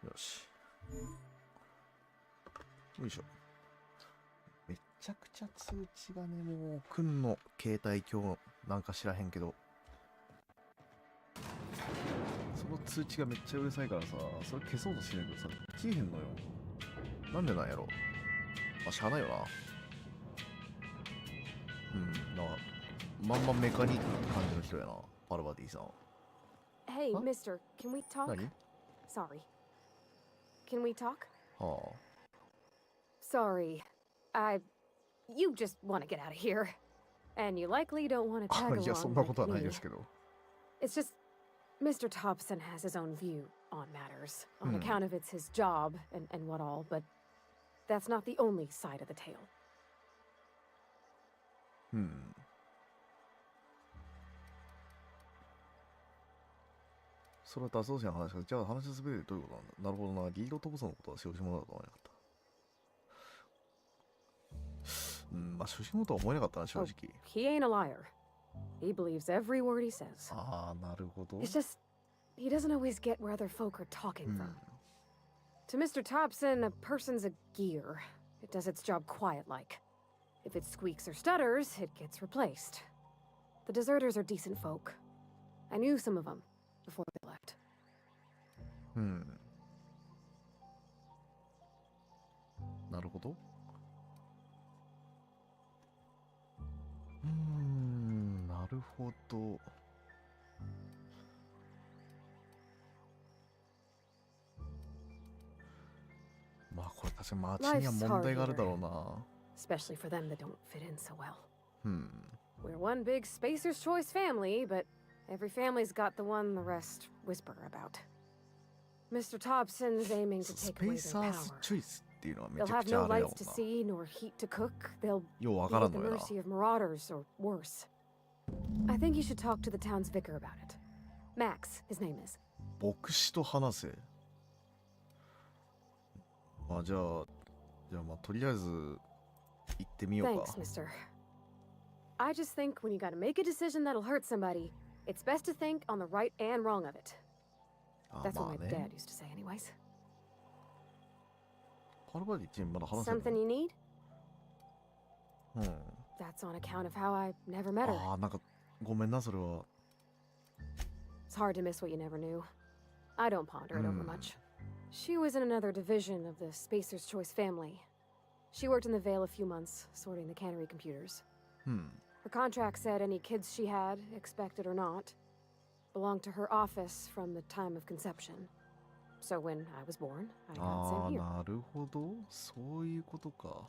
よし。よいしょ。めちゃくちゃ通知がね、もう、くんの携帯今日なんか知らへんけど、その通知がめっちゃうるさいからさ、それ消そうとしてるけどさ、消えへんのよ。なんでなんやろ。まあ、しゃあないよな。なんか、まんまメカニックって感じの人やな、パルバディさん。 Hey, Huh? mister, can we talk? 何 Sorry. Can we talk? は Sorry. You just want to get out of here. And you likely don't want to あ。 tag いや、そん along なことは like ない me. ですけど。 It's just Mr. Thompson has his own view on matters, on account of it's his job and what all, but that's not the only side of the tale. それは脱走者の話か。じゃあ話すべてどういうことなんだ。なるほどな。リードトブソンのことは正直者だと思わなかった。まあ正直者とは思えなかったな、正 Oh, 直。 he ain't a liar. He believes every word he says. ああ、なるほど。 It's just he doesn't always get where other folk are talking from. To Mr. Thompson, a person's a gear. It does its job quiet-like. If it squeaks or stutters, it gets replaced. The deserters are decent folk. I knew some of them before they left. なるほど。なるほど。確かに街には問題があるだろうな。 especially for them that don't fit in so well. うん。 We're one big Spacer's Choice family, but every family's got the one the rest whisper about. Mr. Thompson's aiming to ス take ペ away ー their サース power. チョイスっていうのはめ They'll ちゃ have くちゃ no あれだ lights も to ん see nor heat to cook. They'll な。ようわ be から at ん the のよな。 mercy of marauders or worse. I think you should talk to the town's vicar about it. Max, his name is. 牧師と話せ。まあじゃあまあとりあえず行ってみようか。 Thanks, mister. I just think when you gotta make a decision that'll hurt somebody, it's best to think on the right and wrong of it. あ That's ま what あ my ね。 dad used to say anyways. パルバディチンまだ話せる Something you need? うん。 That's on account of how I never met her. ああ、なんかごめんな、それは。 It's hard to miss what you never knew. I don't ponder it over much. She was in another division of the Spacer's Choice family. She worked in the Vale a few months, sorting the cannery computers. うん。 Her contract said any kids she had, expected or not, belonged to her office from the time of conception. So when I was born, I got ああ、 sent here. なるほど。そういうことか。こ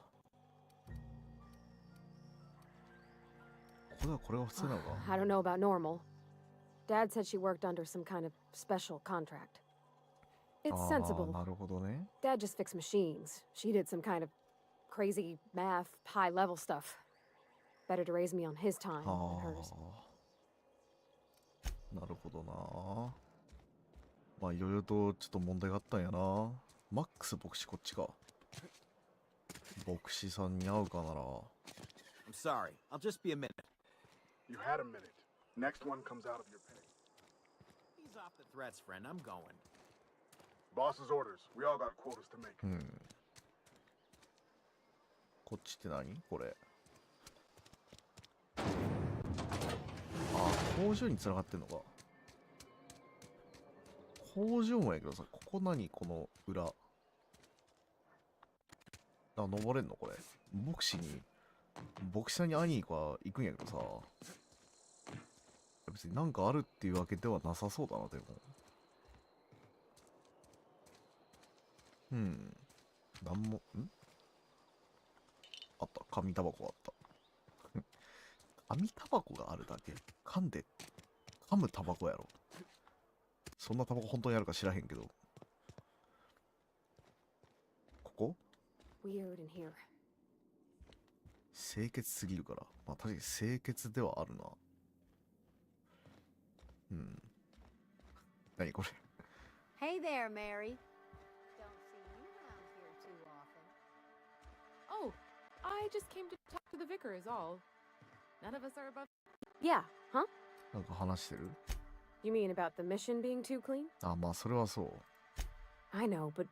こではこれが普通なのか。 I don't know about normal. Dad said she worked under some kind of special contract. It's ああ、 sensible. なるほどね。 Dad just fixed machines. She did some kind of crazy math, high level stuff. Better to raise me on his time あ than hers. あ。なるほどな。まあいろいろとちょっと問題があったんやな。マックス牧師こっちか。牧師さんに会うかなら。 I'm sorry. I'll just be a minute. You had a minute. Next one comes out of your pay. Ease off the threats, friend. I'm going. Boss's orders. We all got quotas to make. うん。こっちって何これ。あ、工場に繋がってんのか。工場もやけどさ、ここ何この裏。あ、登れんのこれ。牧師さんに会いに行くんやけどさ。別になんかあるっていうわけではなさそうだな、でも。うん。なんも、あった。紙タバコがあった。紙タバコがあるだけ噛むタバコやろ。そんなタバコ本当にあるか知らへんけど。ここ Weird in here. 清潔すぎるから。まあ確かに清潔ではあるな。うん。何これ。 Hey there, Mary. Don't see you around here too often. Oh, I just came to talk to the vicar is all. None of us are above. Yeah, huh? なんか話してる You mean about the mission being too clean? あ、まあそれはそう。 I know, but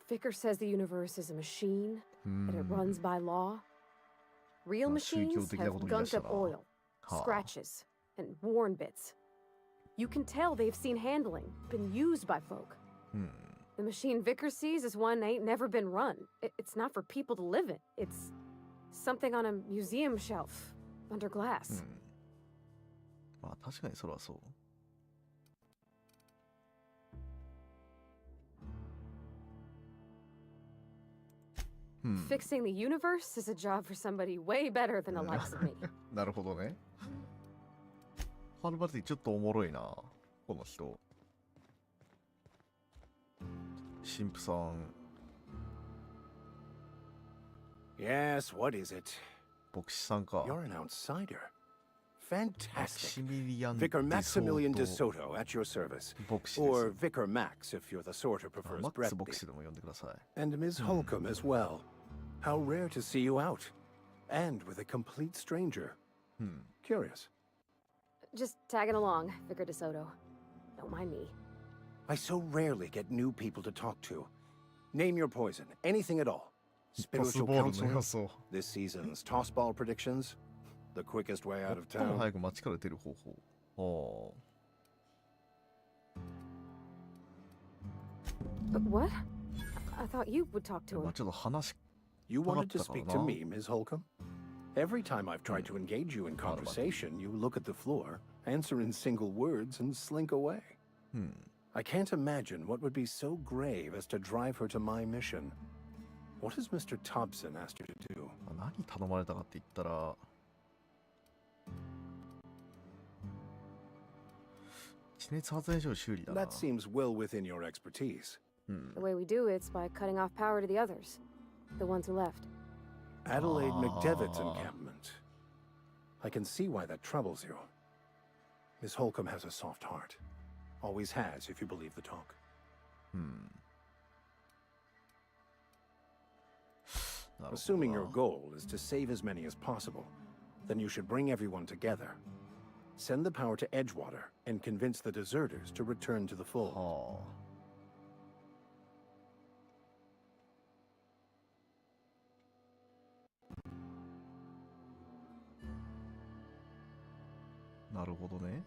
Vicar says the universe is a machine, that it runs by law. Real まあ宗教 machines 的な have こと言い出 gunked した up な。 oil, はあ scratches, and worn bits. You can tell they've seen handling, been used by folk. うん。 The machine Vicar sees is one ain't never been run. It's not for people to live in. It's something on a museum shelf, under う glass. ん。まあ確かにそれはそう。Fixing the universe is a job for somebody way better than the likes of me. なるほどね。ハルバティちょっとおもろいな、この人。神父さん。 Yes, what is it? 牧師さんか。 You're an outsider. マ Fantastic. キシミリアン・ Vicar デソー Maximilian ト DeSoto at your service. 牧師で Or す。 Vicar Max if you're the sort who あ prefers マックス牧 Bretby. 師でも呼んでください。 And Ms. Holcomb as well. How rare to see you out. And with a complete stranger. うん。 Curious. Just tagging along, Vicar DeSoto. Don't mind me. I so rarely get new people to talk to. Name your poison, anything at all. パス Spiritual ボールの counseling, 予想。 this season's tossball predictions, the quickest way out of 最も town. 早く街から出る方法。あ But what? I thought you would talk あ。 to ま him. あちょっと話 You wanted to かかった speak から to な。 me, Ms. Holcomb? Every time I've tried to engage you in conversation, you look at the floor, answer in single words, and slink away. うん。 I can't imagine what would be so grave as to drive her to my mission. What has Mr. Thompson asked you to do? 何頼まれたかって言ったら、地熱発電所の修理だな。That seems well within your expertise. The way we do it's by cutting off power to the others, the ones who left. Adelaide McDevitt's encampment. I can see why that troubles you. Miss Holcomb has a soft heart. Always has, if you believe the talk. Assuming your goal is to save as many as possible, then you should bring everyone together. Send the power to Edgewater and convince the deserters to return to the fold. なるほどね。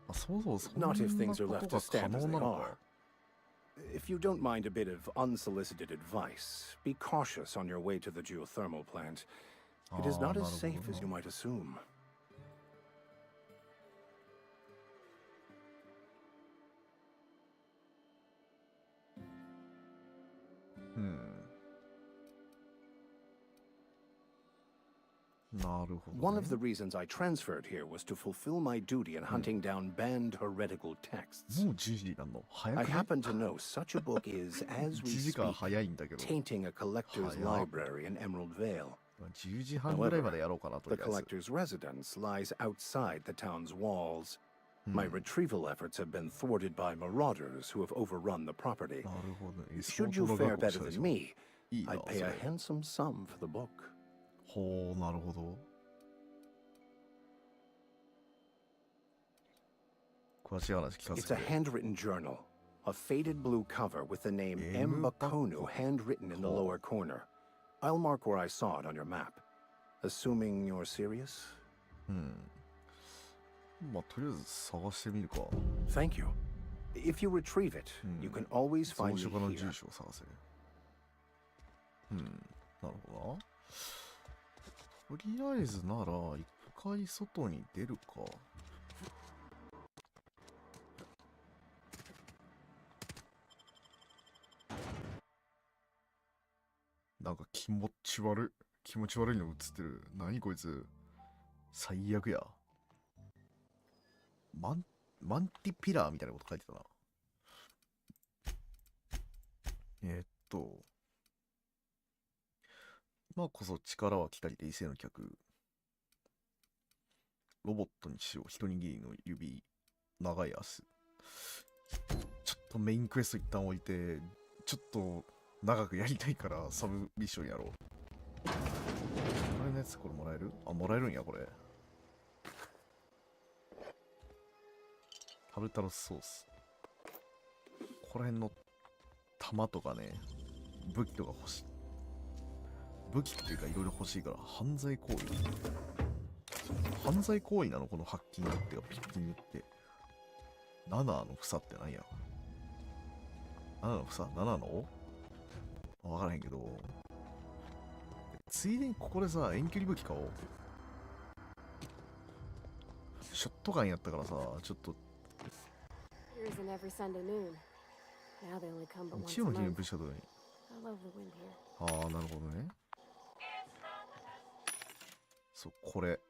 あ、そうそう、そんな Not if things are こ left と to が可 stand as 能 they なのか。 are. If you don't mind a bit of unsolicited advice, be cautious on your way to the geothermal plant. It is not as safe as you might assume. One of the reasons I transferred here was to fulfill my duty in hunting down banned heretical texts. I happen to know such a book is, as we speak, tainting a collector's library in Emerald Vale. However, the collector's residence lies outside the town's walls. My retrieval efforts have been thwarted by marauders who have overrun the property. Should you fare better than me, I'd pay a handsome sum for the book. ほう、なるほど。詳しい話聞かせ It's a て。handwritten journal, a faded blue cover with the name M. Bakono handwritten in the lower corner. I'll mark where I saw it on your map. Assuming you're serious? まあ、とりあえず探してみるか。Thank you. If you retrieve it, you can always 増 find me 殖家の here. 住所を探せ。なるほどな。とりあえずなら、一回外に出るか。なんか気持ち悪いの映ってる。何こいつ。最悪や。マンティピラーみたいなこと書いてたな。今こそ力は来たりで異性の客。ロボットにしよう。一握りの指。長い足。ちょっとメインクエスト一旦置いて、ちょっと長くやりたいからサブミッションやろう。これのやつこれもらえる？あ、もらえるんや、これ。タルタルソース。ここら辺の弾とかね、武器とか欲しい。武器っていうかいろいろ欲しいから、犯罪行為なのこのハッキングっていうかピッキングって。7の房って何や？ 7の房 ?7 のわからへんけど。ついでにここでさ、遠距離武器買おう。ショットガンやったからさ、ちょっと。Here's an every Sunday noon. Now they only come but once 日曜 a の日に month. 武士とかに。 I love the wind here. ああ、なるほどね。そう、これ。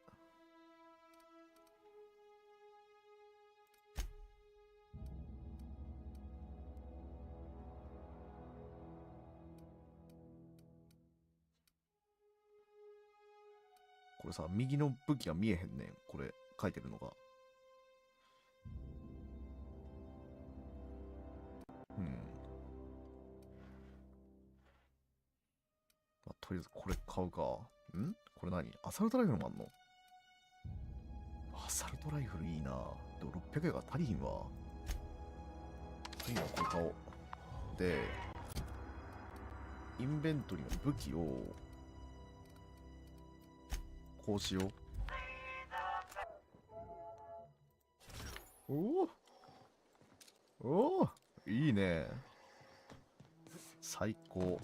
これさ、右の武器が見えへんねん。これ、書いてるのが。まあ、とりあえずこれ買うか。ん？これ何？アサルトライフルもあんの？アサルトライフルいいな。でも600円が足りひんわ。いいな、これ買おう。で、インベントリーの武器を、こうしよう。おおいいね。最高。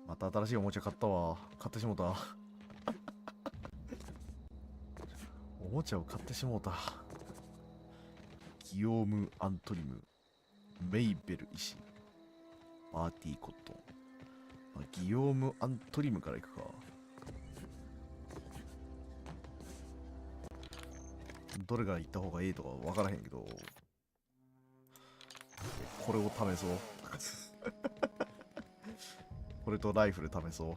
また新しいおもちゃ買ったわ。買ってしもうた。おもちゃを買ってしもうた。ギオーム・アントニム、メイベル医師、パーティーコットン。ギヨーム・アントリムからいくか。どれが行った方がいいとか分からへんけど、これを試そう。これとライフル試そう。も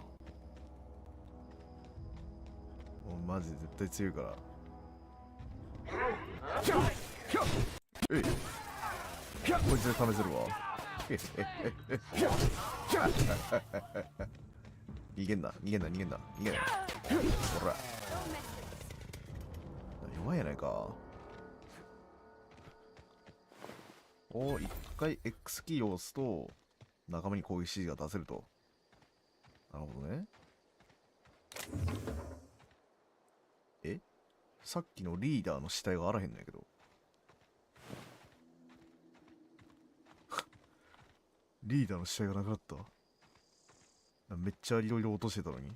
うマジで絶対強いから。えい、こいつで試せるわ。逃げんな、逃げんな、逃げんな、逃げんな。ほら。弱いやないか。一回 X キーを押すと仲間に攻撃指示が出せると。なるほどね。さっきのリーダーの死体があらへんねんけど。リーダーの死体がなくなった。めっちゃいろいろ落としてたのに。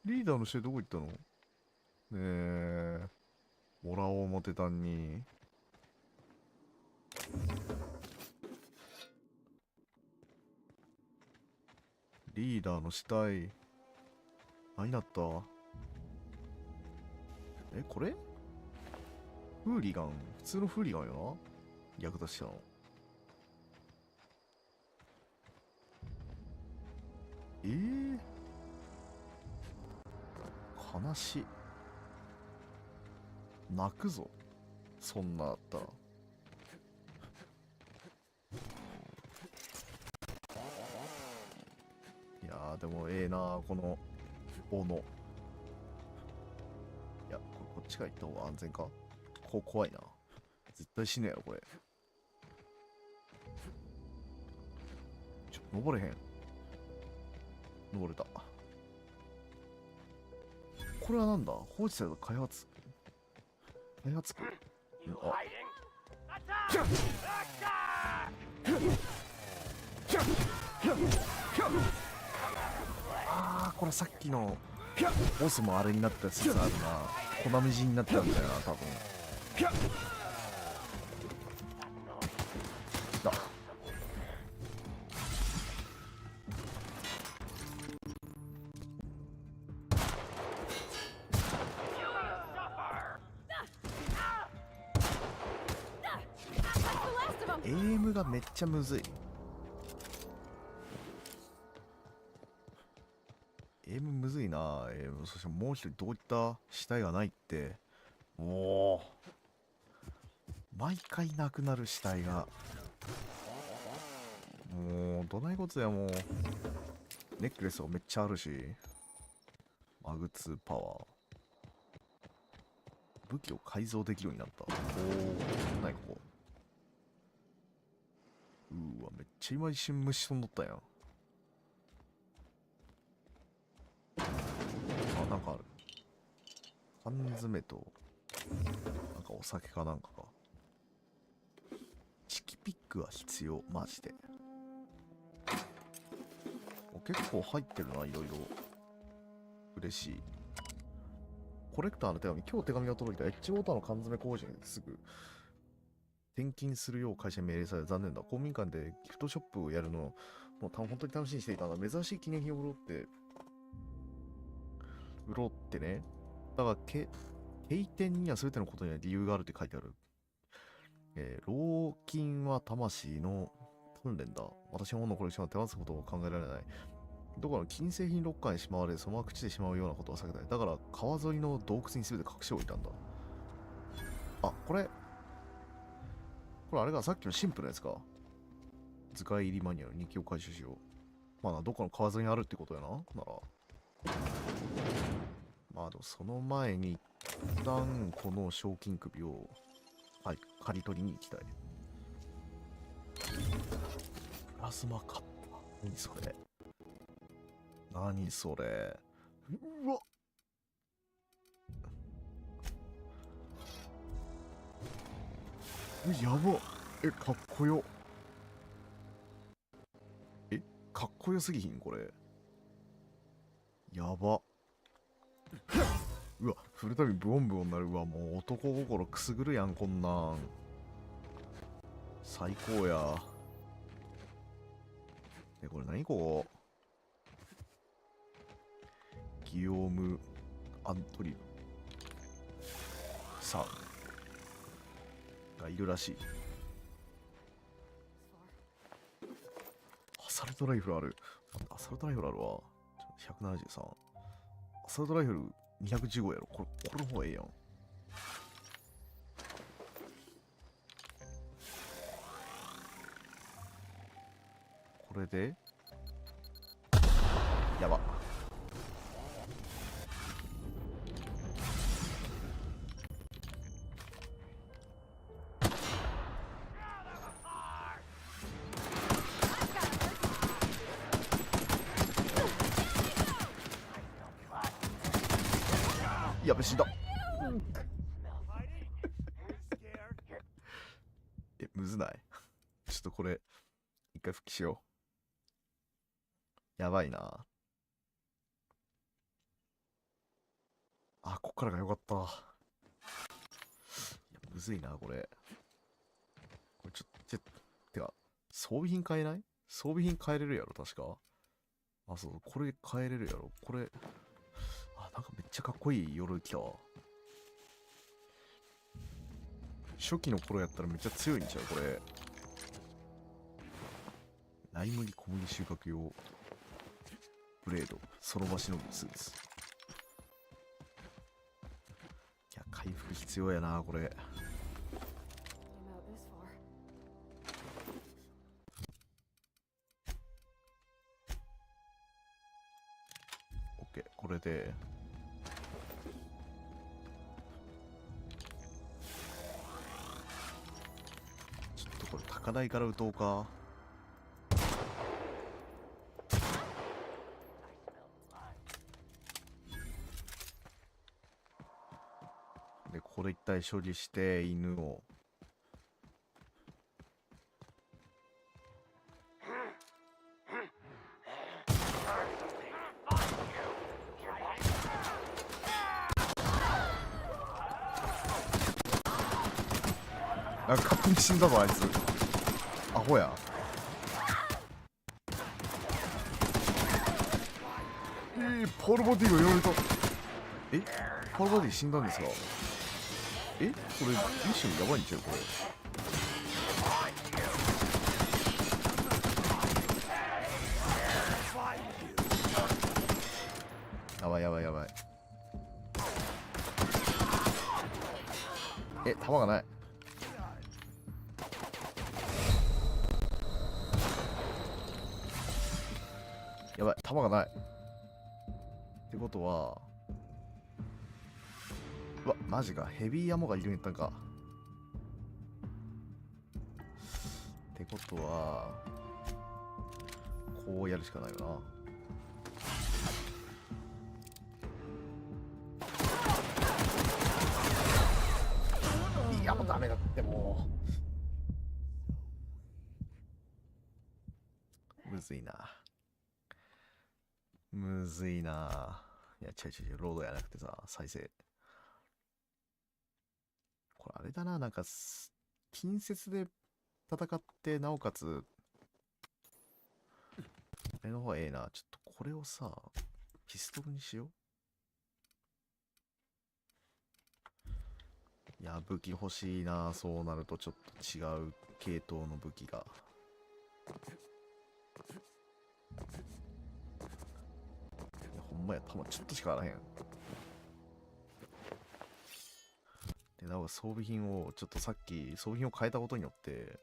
リーダーの死体どこ行ったの？ねえ、もらおう思てたんに。リーダーの死体何だった？これ？フーリガン、普通のフーリガンよな、役立ちたの。悲しい。泣くぞ、そんなあったら。いやーでもええなー、この斧。いや、こっちから行った方が安全か。怖いな。絶対死ぬやろこれ。登れへん。登れた。これはなんだ？放置された開発区。これさっきのボスもあれになったやつあるな。粉みじになったんだよな、多分。だ。エイムがめっちゃむずい。エイムむずいな。そしてもう一人どういった死体がないって。もう毎回なくなる死体が。もうどないことや。もうネックレスもめっちゃあるし、マグ2パワー、武器を改造できるようになった。何ここ。うわ、めっちゃ今一瞬虫飛んどったやん。なんかある。缶詰となんかお酒かなんかか。チキピックは必要、マジで。結構入ってるな、いろいろ。嬉しい。コレクターの手紙。今日手紙が届いた。エッジウォーターの缶詰工場にすぐ転勤するよう会社に命令され、残念だ。公民館でギフトショップをやるのもう本当に楽しみにしていたんだ。珍しい記念品を売ろうってね。だから経典には全てのことには理由があるって書いてある。老金は魂の訓練だ。私の本のコレクションは手放すことを考えられない。どこかの金製品ロッカーにしまわれ、そのまま朽ちてしまうようなことは避けたい。だから川沿いの洞窟に全て隠しておいたんだ。あ、これあれがさっきのシンプルなやつか。図解入りマニュアル2機を回収しよう。まあどっかの川沿いにあるってことやな。ならまあでもその前に一旦この賞金首を刈り取りに行きたい。プラズマカッター。何それ。何それ。うわっ。やば。かっこよ。かっこよすぎひんこれ。やば。うわ、振るたびブオンブオンなる。うわ、もう男心くすぐるやん、こんなん。最高や。これ何ここ。ギオーム・アントリルさんがいるらしい。アサルトライフルある。アサルトライフルあるわ。173。アサルトライフル215やろ。これの方がええやん。これでやば。やべ、死んだ。むずない？ちょっとこれ一回復帰しよう。やばいな。あ、こっからがよかった。いや、むずいな、これ。これてか、装備品買えない？装備品買えれるやろ、確か。あ、そう、これ買えれるやろ。これ、あ、なんかめっちゃかっこいい鎧着たわ。初期の頃やったらめっちゃ強いんちゃう、これ。ライ麦小麦収穫用。ブレード、その場しのぎスーツ。いや、回復必要やな、これ。オッケー、これで。ちょっとこれ高台から撃とうか。これ一体処理して犬をなんか勝手に死んだぞあいつ。アホや。ポールボディがいろいろと。ポールボディ死んだんですか？これミッションやばいんちゃうこれ。やばいやばいやばい。弾がない。やばい、弾がない。ってことは、うわ、マジか。ヘビーアモがいるんやったんか。ってことは、こうやるしかないよな。いや、もうダメだってもう。むずいな。むずいな。いや、違う、ロードやなくてさ、再生。これあれだな、なんか、近接で戦って、なおかつ、これの方がええな。ちょっとこれをさ、ピストルにしよう。いや、武器欲しいな。そうなるとちょっと違う系統の武器が。いや、ほんまや、弾ちょっとしかあらへん。で、なお装備品を、ちょっとさっき装備品を変えたことによって、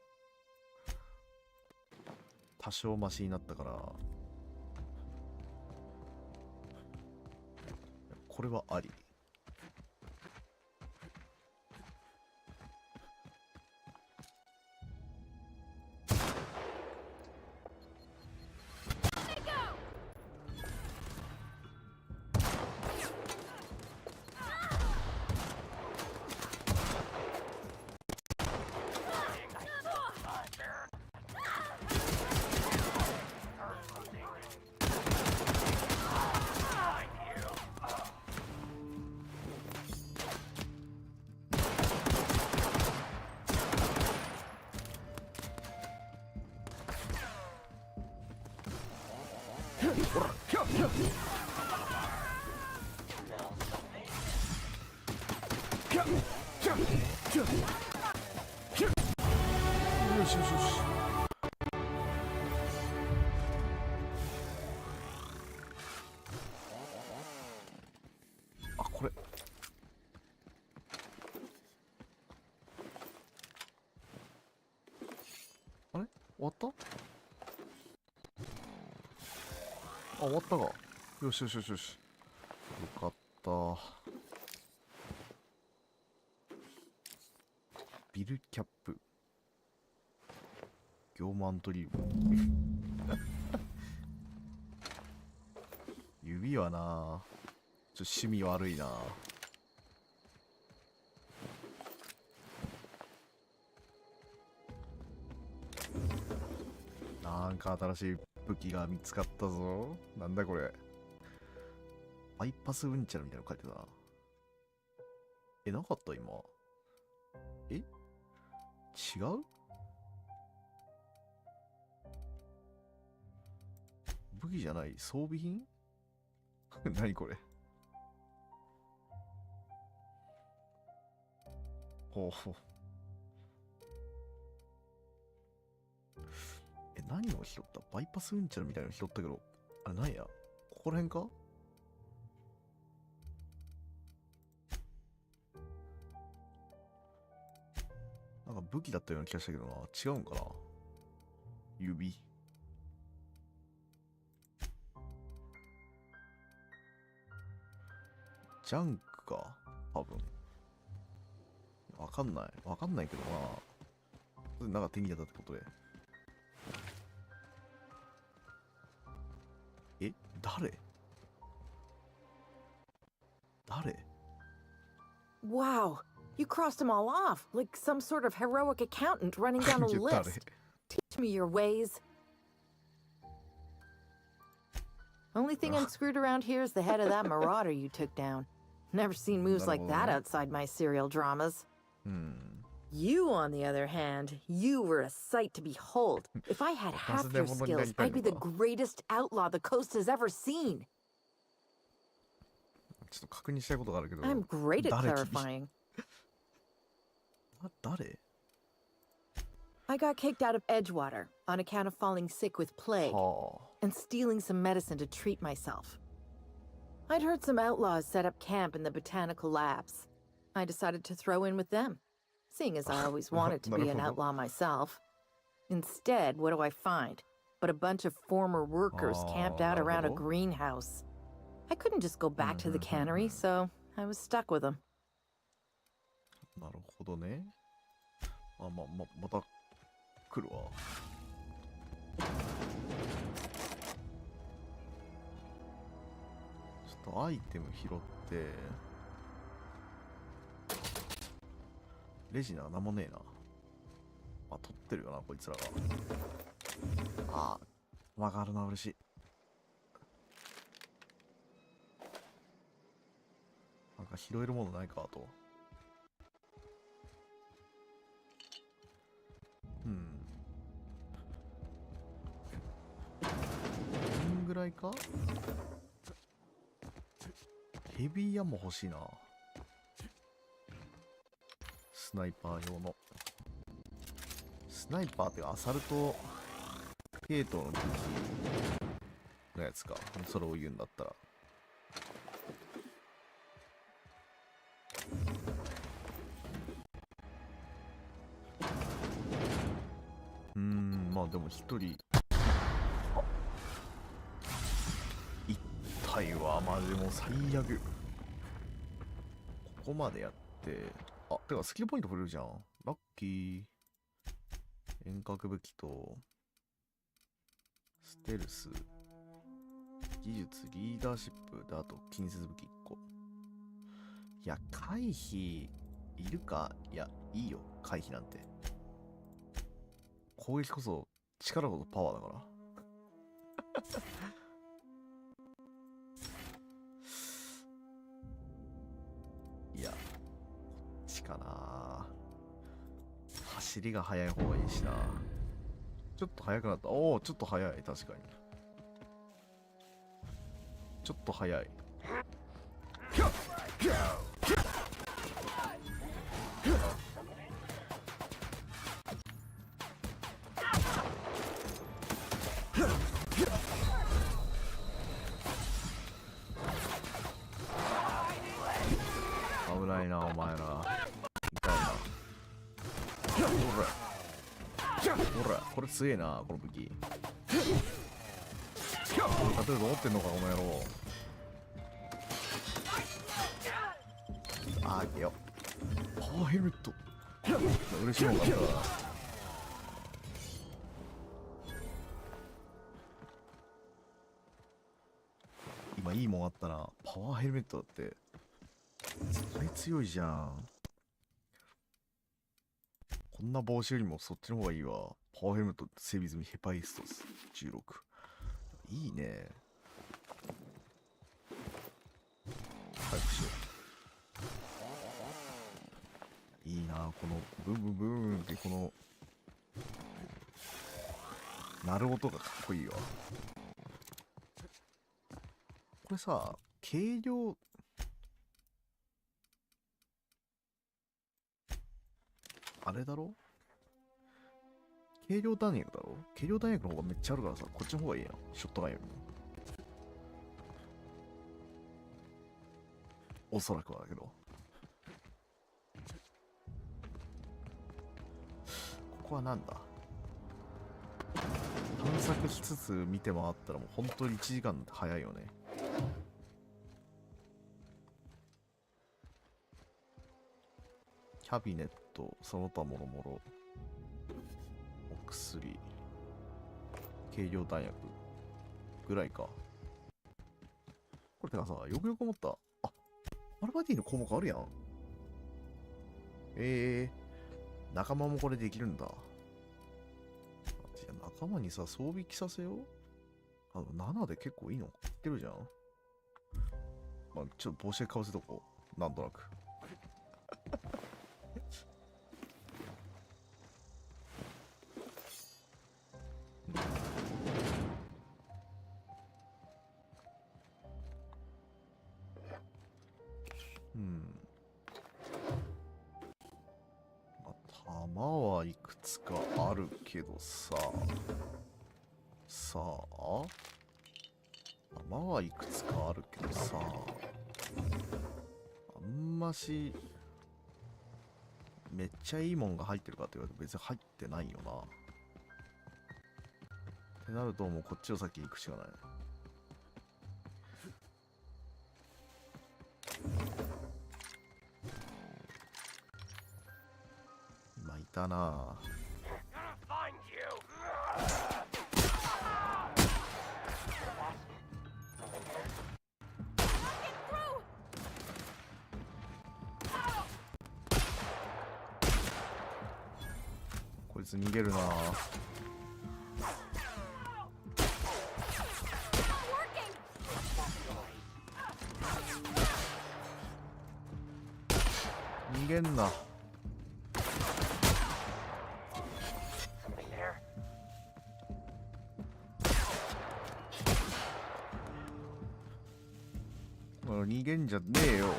多少マシになったから、これはあり。ほらひゃっひゃっひゃっひゃっひゃっひゃっ、よしよしよし。あ、これあれ終わった？あ、終わったか。よしよしよしよし。よかった。ビルキャップ。業務アントリウム。指はな、ちょっと趣味悪いな。なんか新しい武器が見つかったぞ。なんだこれ。バイパスうんちゃらみたいなの書いてたな。え、なかった今。え？違う？武器じゃない装備品？何これ。ほうほう。え、何を拾った？バイパスうんちゃらみたいなの拾ったけど、あれ何や？ここら辺か？なんか武器だったような気がしたけどな。違うんかな？指。ジャンクか多分。わかんない。わかんないけどな。なんか手に入れたってことで。え、誰？ Wow, you crossed them all off, like some sort of heroic accountant running down a list. Teach me your ways. Only thing unscrewed around here is the head of that marauder you took down. Never seen moves like that outside my serial dramas. You, on the other hand, you were a sight to behold. If I had half your skills, I'd be the greatest outlaw the coast has ever seen. I'm great at clarifying. I got kicked out of Edgewater on account of falling sick with plague and stealing some medicine to treat myself. I'd heard some outlaws set up camp in the botanical labs. I decided to throw in with them, seeing as I always wanted to be an outlaw myself. Instead, what do I find? But a bunch of former workers camped out around a greenhouse. I couldn't just go back to the cannery, so I was stuck with them. なるほどね。また来るわ。ちょっとアイテム拾って。レジナーなんもねえな。あ、取ってるよな、こいつらが。あ、わかるな、嬉しい。なんか拾えるものないかと。こんぐらいか？ヘビーアンも欲しいな。スナイパー用の。スナイパーってアサルト系統の武器のやつか。それを言うんだったら。まあでも一人一体はまあでも最悪。ここまでやって、あ、てかスキルポイント振れるじゃん。ラッキー。遠隔武器とステルス、技術、リーダーシップで、あと近接武器1個。いや、回避いるか？いや、いいよ、回避なんて。攻撃こそ力こそパワーだからいや、こっちかな。走りが速い方がいいしな。ちょっと速くなった。おお、ちょっと速い。確かに。ちょっと早い。危ないなお前ら。痛いな。ほらこれ強えなこの武器。勝てると思ってんのかこの野郎。あげよ。パワーヘルメット。嬉しいもんがあったら。今いいもんあったな。パワーヘルメットだって絶対強いじゃん。こんな帽子よりもそっちの方がいいわ。パワーヘルメット整備済みヘパイストス16。いいね。回復しよう。いいなこのブンブンブンってこの鳴る音がかっこいいわ。これさ、軽量あれだろ、軽量弾薬だろ。軽量弾薬の方がめっちゃあるからさ、こっちの方がいいやん、ショットガンよりも。おそらくはだけど。ここはなんだ。探索しつつ見て回ったらもう本当に1時間って早いよね。キャビネット、その他もろもろ、お薬、軽量弾薬ぐらいか。これてかさ、よくよく思った。あ、アルバティの項目あるやん。仲間もこれできるんだ。じゃあ仲間にさ、装備着させよう。7で結構いいの買ってるじゃん。まあ、ちょっと帽子でかぶせとこう。なんとなく。弾はいくつかあるけどさ、弾はいくつかあるけどさ、あんましめっちゃいいもんが入ってるかって言われると別に入ってないよな。ってなるともうこっちを先に行くしかない。今いたな。こいつ逃げるな。逃げんな。逃げんじゃねえよ。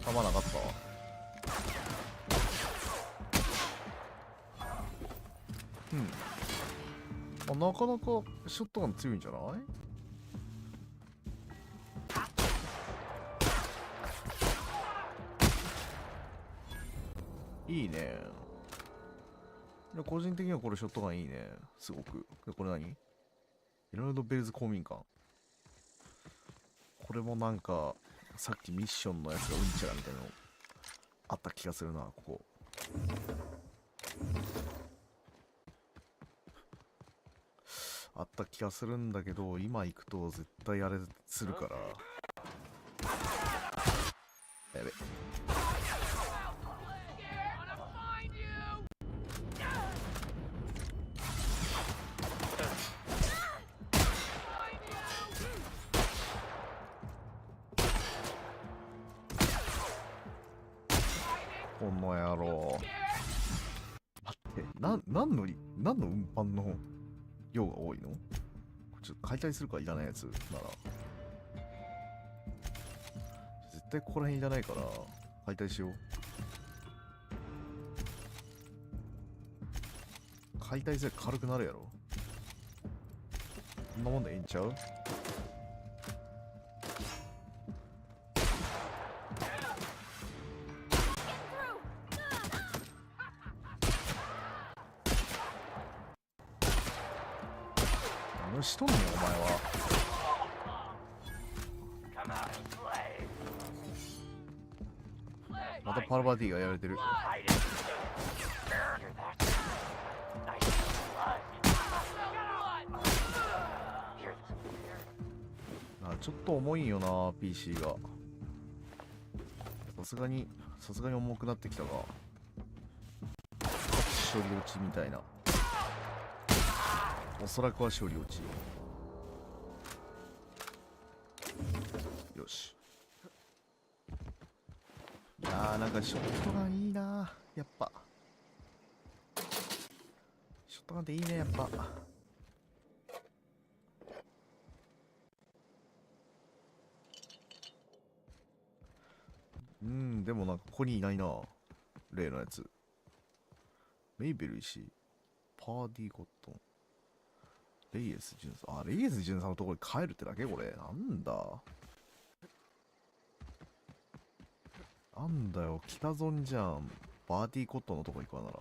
弾なかったわ。なかなかショットガン強いんじゃない？いいね。個人的にはこれショットガンいいね。すごく。これ何？エラルド・ベルズ公民館。これもなんか、さっきミッションのやつがうんちゃらみたいなのあった気がするな、ここ。あった気がするんだけど、今行くと絶対あれするから。やべ。この野郎。待って、何の運搬の量が多いの？こちょっと解体するか、いらないやつなら。絶対ここら辺いらないから解体しよう。解体すれば軽くなるやろ。こんなもんでいいんちゃう？何しとんねんお前は。またパルバティがやられてる。ちょっと重いよな PC が。さすがに重くなってきたか。処理落ちみたいな。おそらくは処理落ち。よし。いやー、なんかショットガンいいなやっぱ。ショットガンっていいねやっぱ。でもなんかここにいないな。例のやつ。メイベル石。パーディーコットン。レイエス巡査。レイエス巡査のところに帰るってだけこれ。なんだ。なんだよ。北ゾンじゃん。パーディーコットンのとこ行くわなら。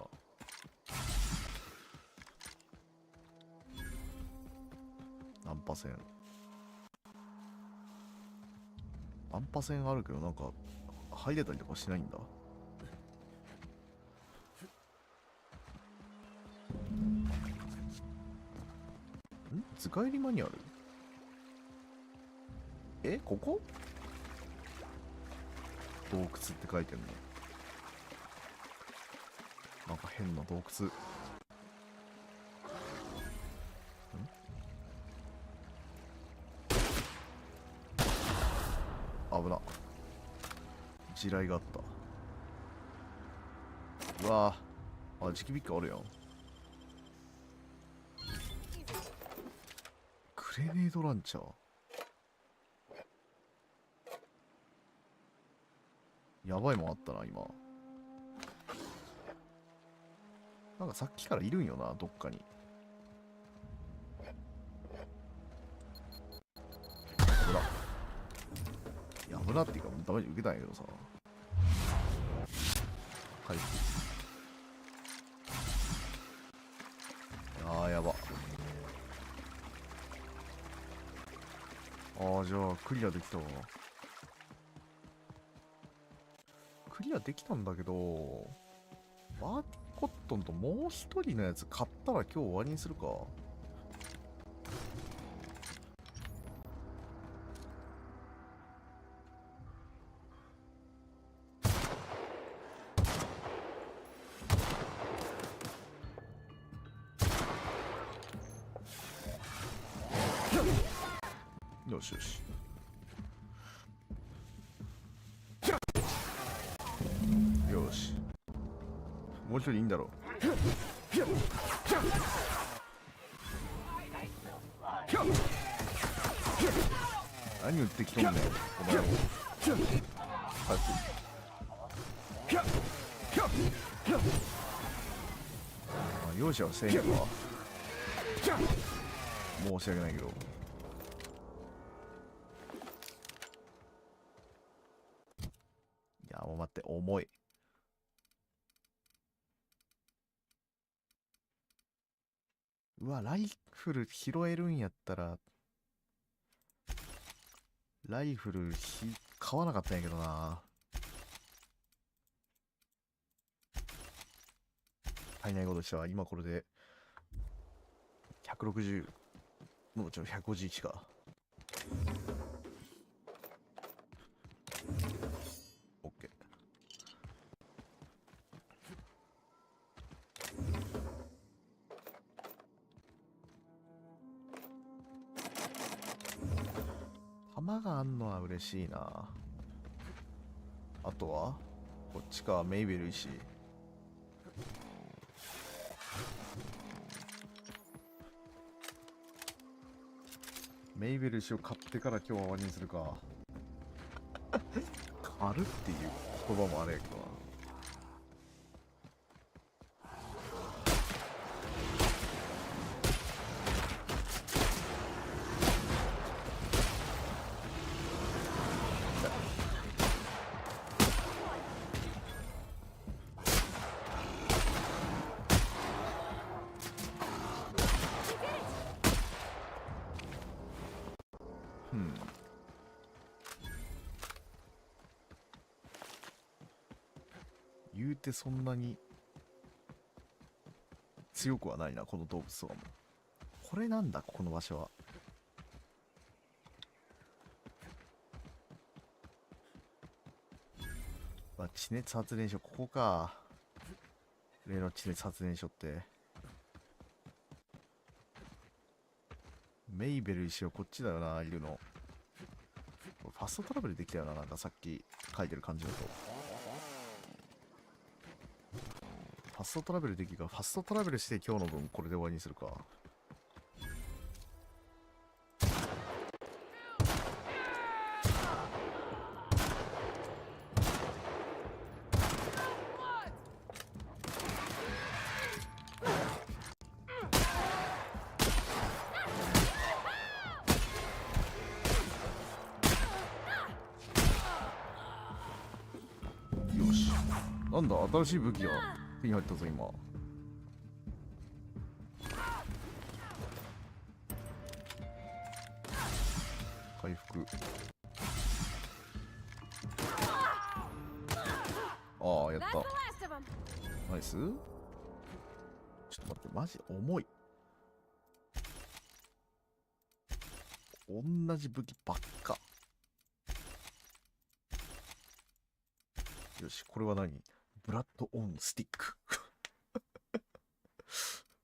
ナンパ線。ナンパ線あるけどなんか、入れたりとかしないんだ。図解りマニュアル？ここ？洞窟って書いてんの。なんか変な洞窟。危な。地雷があった。うわぁ。磁気ビッカあるやん。グレネードランチャー。やばいもんあったな、今。なんかさっきからいるんよな、どっかに。危な。いや、危なっていうか、ダメージ受けたんやけどさ。はい。やば。じゃあ、クリアできたわ。クリアできたんだけど、バーティーコットンともう一人のやつ買ったら今日終わりにするか。よしよし。よし。もう一人いいんだろう。何撃ってきとんねん、お前も。早く。容赦はせんやわ。申し訳ないけど。いや、もう待って、重い。うわ、ライフル拾えるんやったら、ライフル買わなかったんやけどな。足りないことしたわ。今これで、160、もうちょ、151か。オッケー。弾があんのは嬉しいな。あとはこっちか、メイベル石。メイベル氏を買ってから今日は終わりにするか。狩るっていう言葉もあれやけどな。言うてそんなに強くはないな、この動物とかも。これなんだ、ここの場所は。まあ、地熱発電所、ここか。例の地熱発電所って。メイベル石はこっちだよな、いるの。ファストトラベルできたよな、なんかさっき書いてる感じだと。ファストトラベルできるから、ファストトラベルして今日の分これで終わりにするか。よし。なんだ、新しい武器が手に入ったぞ、今。回復。ああ、やった。ナイス。ちょっと待って、マジ重い。同じ武器ばっか。よし、これは何？ブラッドオンスティック。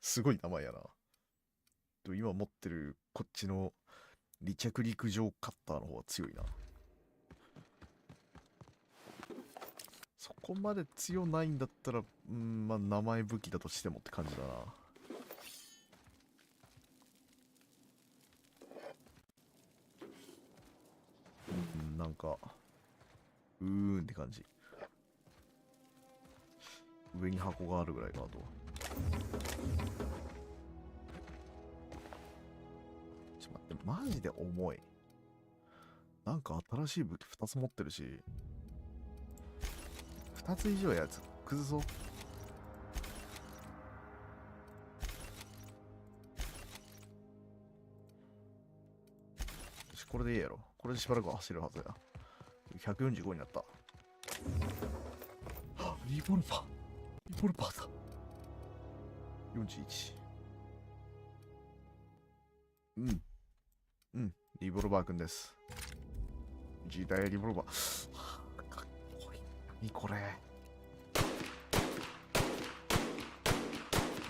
すごい名前やな。今持ってるこっちの離着陸上カッターの方が強いな。そこまで強ないんだったら、まあ名前武器だとしてもって感じだな。なんか、って感じ。上に箱があるぐらいか、あと。ちょっと待って、マジで重い。なんか新しい武器2つ持ってるし、2つ以上やつ崩そう。よし、これでいいやろ。これでしばらく走るはずや。145になった。リボルバー。リボルバーだ。41。リボルバーくんです。時代リボルバー。かっこいい。何これ。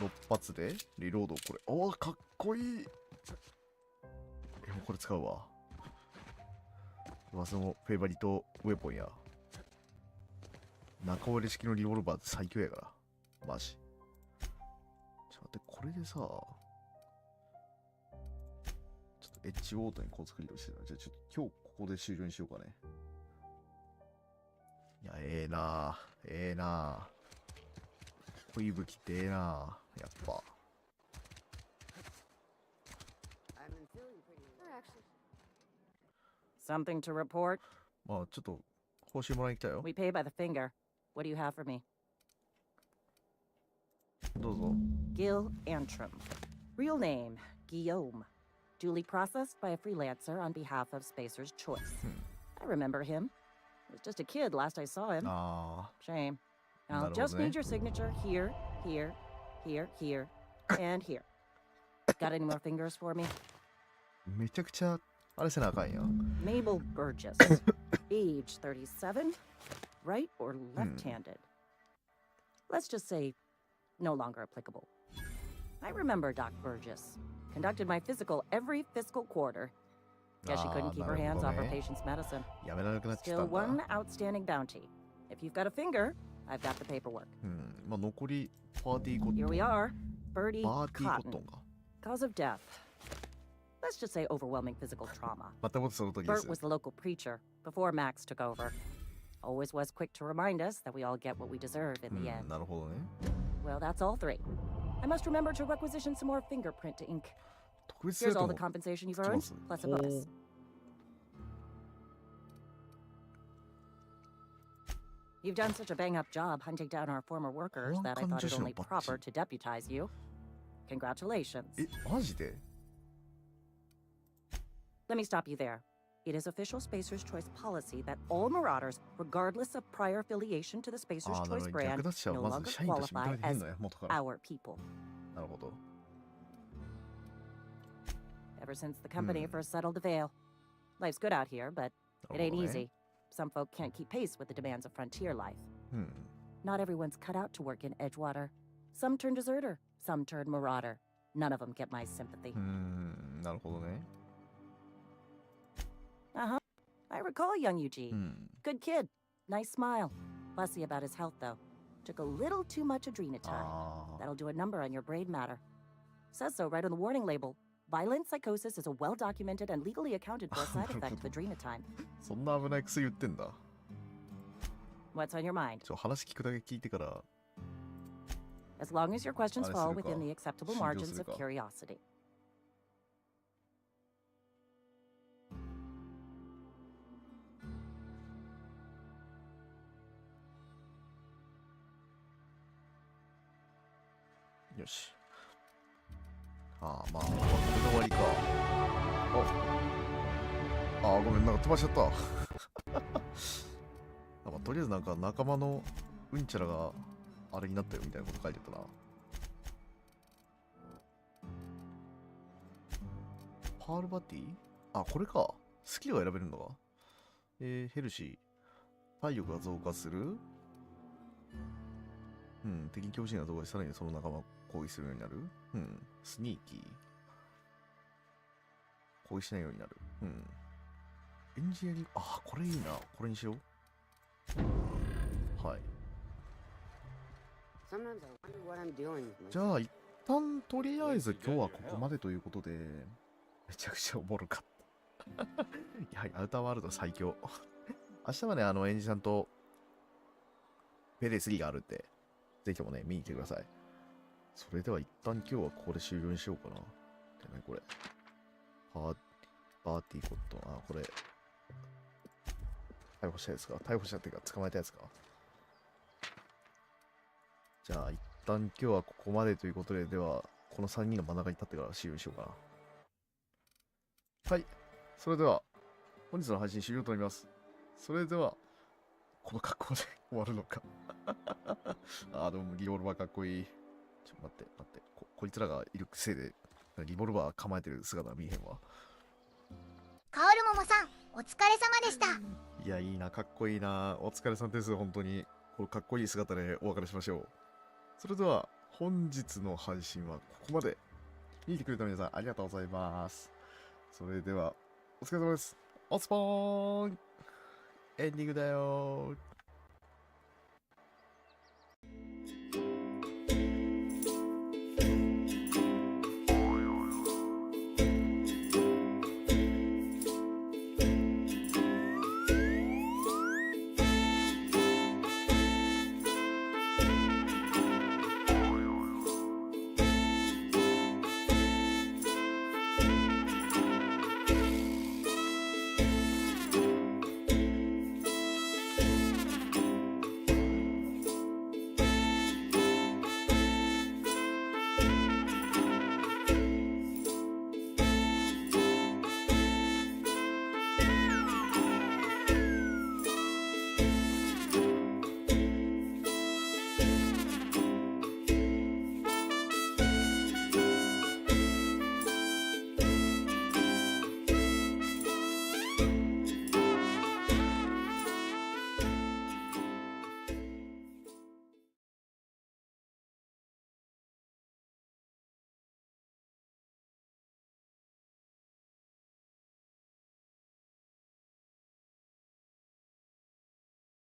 6発でリロード、これ。おー、かっこいい。もうこれ使うわ。わしのフェイバリットウェポンや。中割れ式のリボルバーって最強やから。マジ。ちょっと待って、これでさ、ちょっとエッジウォーターにこう作りをしてた。じゃあちょっと今日ここで終了にしようかね。いや、ええなぁ。ええなぁ。こういう武器ってええなぁ。やっぱ。Something to report? まあちょっと報酬もらいに来たよ。 We pay by the finger. What do you have for me? どうぞ。 Gil Antrim. Real name, Guillaume. Duly processed by a freelancer on behalf of Spacer's Choice. I remember him. He was just a kid last I saw him. Shame. I'll just need your signature here, here, here, here, and here. Got any more fingers for me? めちゃくちゃあれせなあかんや。 Mabel Burgess. Age 37. Right or left-handed? Let's just say no longer applicable. I remember Doc Burgess. Conducted my physical every fiscal quarter. Guess she couldn't keep her hands off her patient's medicine. Still one outstanding bounty. If you've got a finger, I've got the paperwork. まあ残りパーティーコットン。 Here we are. Birdie Party Cotton. cotton か。 Cause of death. Let's just say overwhelming physical trauma. またもその時です Bert was the local preacher before Max took over. Always was quick to remind us that we all get what we deserve in the end. なるほどね。 Well, that's all three. I must remember to requisition some more fingerprint ink. 特別 Here's 生徒 all も the compensation you've つき earned, ます。 plus a bonus. You've done such a bang-up job hunting down our former workers that I thought it only proper to deputize you. Congratulations. え、マジで Let me stop you there. It is official Spacer's Choice policy that all Marauders, regardless of prior affiliation to the Spacer's ああ、なる Choice ほど。略 brand, 奪者 no はま longer ず社員として認 qualify めてへん as のや、元から。 our people. なるほど。 Ever since the company first settled the Veil. Life's good out here, but it ain't easy. Some folk can't keep pace with the demands of frontier life. Not everyone's cut out to work in Edgewater. Some turn deserter, some turn marauder. None of them get my sympathy. なるほどね。 Uh-huh. I recall young Eugene. Good kid. Nice smile. Fussy about his health, though. Took a little too much adrenatine. That'll do a number on your brain matter. Says so right on the warning label. Violent psychosis is a well-documented and legally accounted for side effect of adrenatine. そんな危ない薬言ってんだ。 What's on your mind? 話聞くだけ聞いてから。 As long as your questions あれす fall るか。 within the acceptable 信用 margins する of か。 curiosity. よし。ああ、まあ、これで終わりか。ああ、ごめん、なんか飛ばしちゃった。なんかとりあえずなんか仲間のうんちゃらがあれになったよみたいなこと書いてたな。パールバティ？あ、これか。スキルが選べるのか。ヘルシー。体力が増加する。敵に強靭な動画でさらにその仲間を攻撃するようになる。スニーキー。攻撃しないようになる。エンジニアリング、あ、これいいな。これにしよう。はい。じゃあ、一旦とりあえず今日はここまでということで、めちゃくちゃおもろかった。やはりアウターワールド最強。明日はね、エンジさんとペレ3があるんで、ぜひともね、見に来てください。それでは一旦今日はここで終了にしようかな。でね、これ。バーティーコットン。あ、これ。逮捕したやつか。逮捕したっていうか、捕まえたやつか。じゃあ、一旦今日はここまでということで、では、この3人の真ん中に立ってから終了にしようかな。はい。それでは、本日の配信終了となります。それでは、この格好で終わるのか。あ、でもリボルバーかっこいい。ちょっと待って。こいつらがいるせいで、リボルバー構えてる姿は見えへんわ。カオルモモさん、お疲れ様でした。いや、いいな、かっこいいな。お疲れさんです、本当に。このかっこいい姿でお別れしましょう。それでは、本日の配信はここまで。見てくれた皆さん、ありがとうございます。それでは、お疲れ様です。おつぽーんエンディングだよー。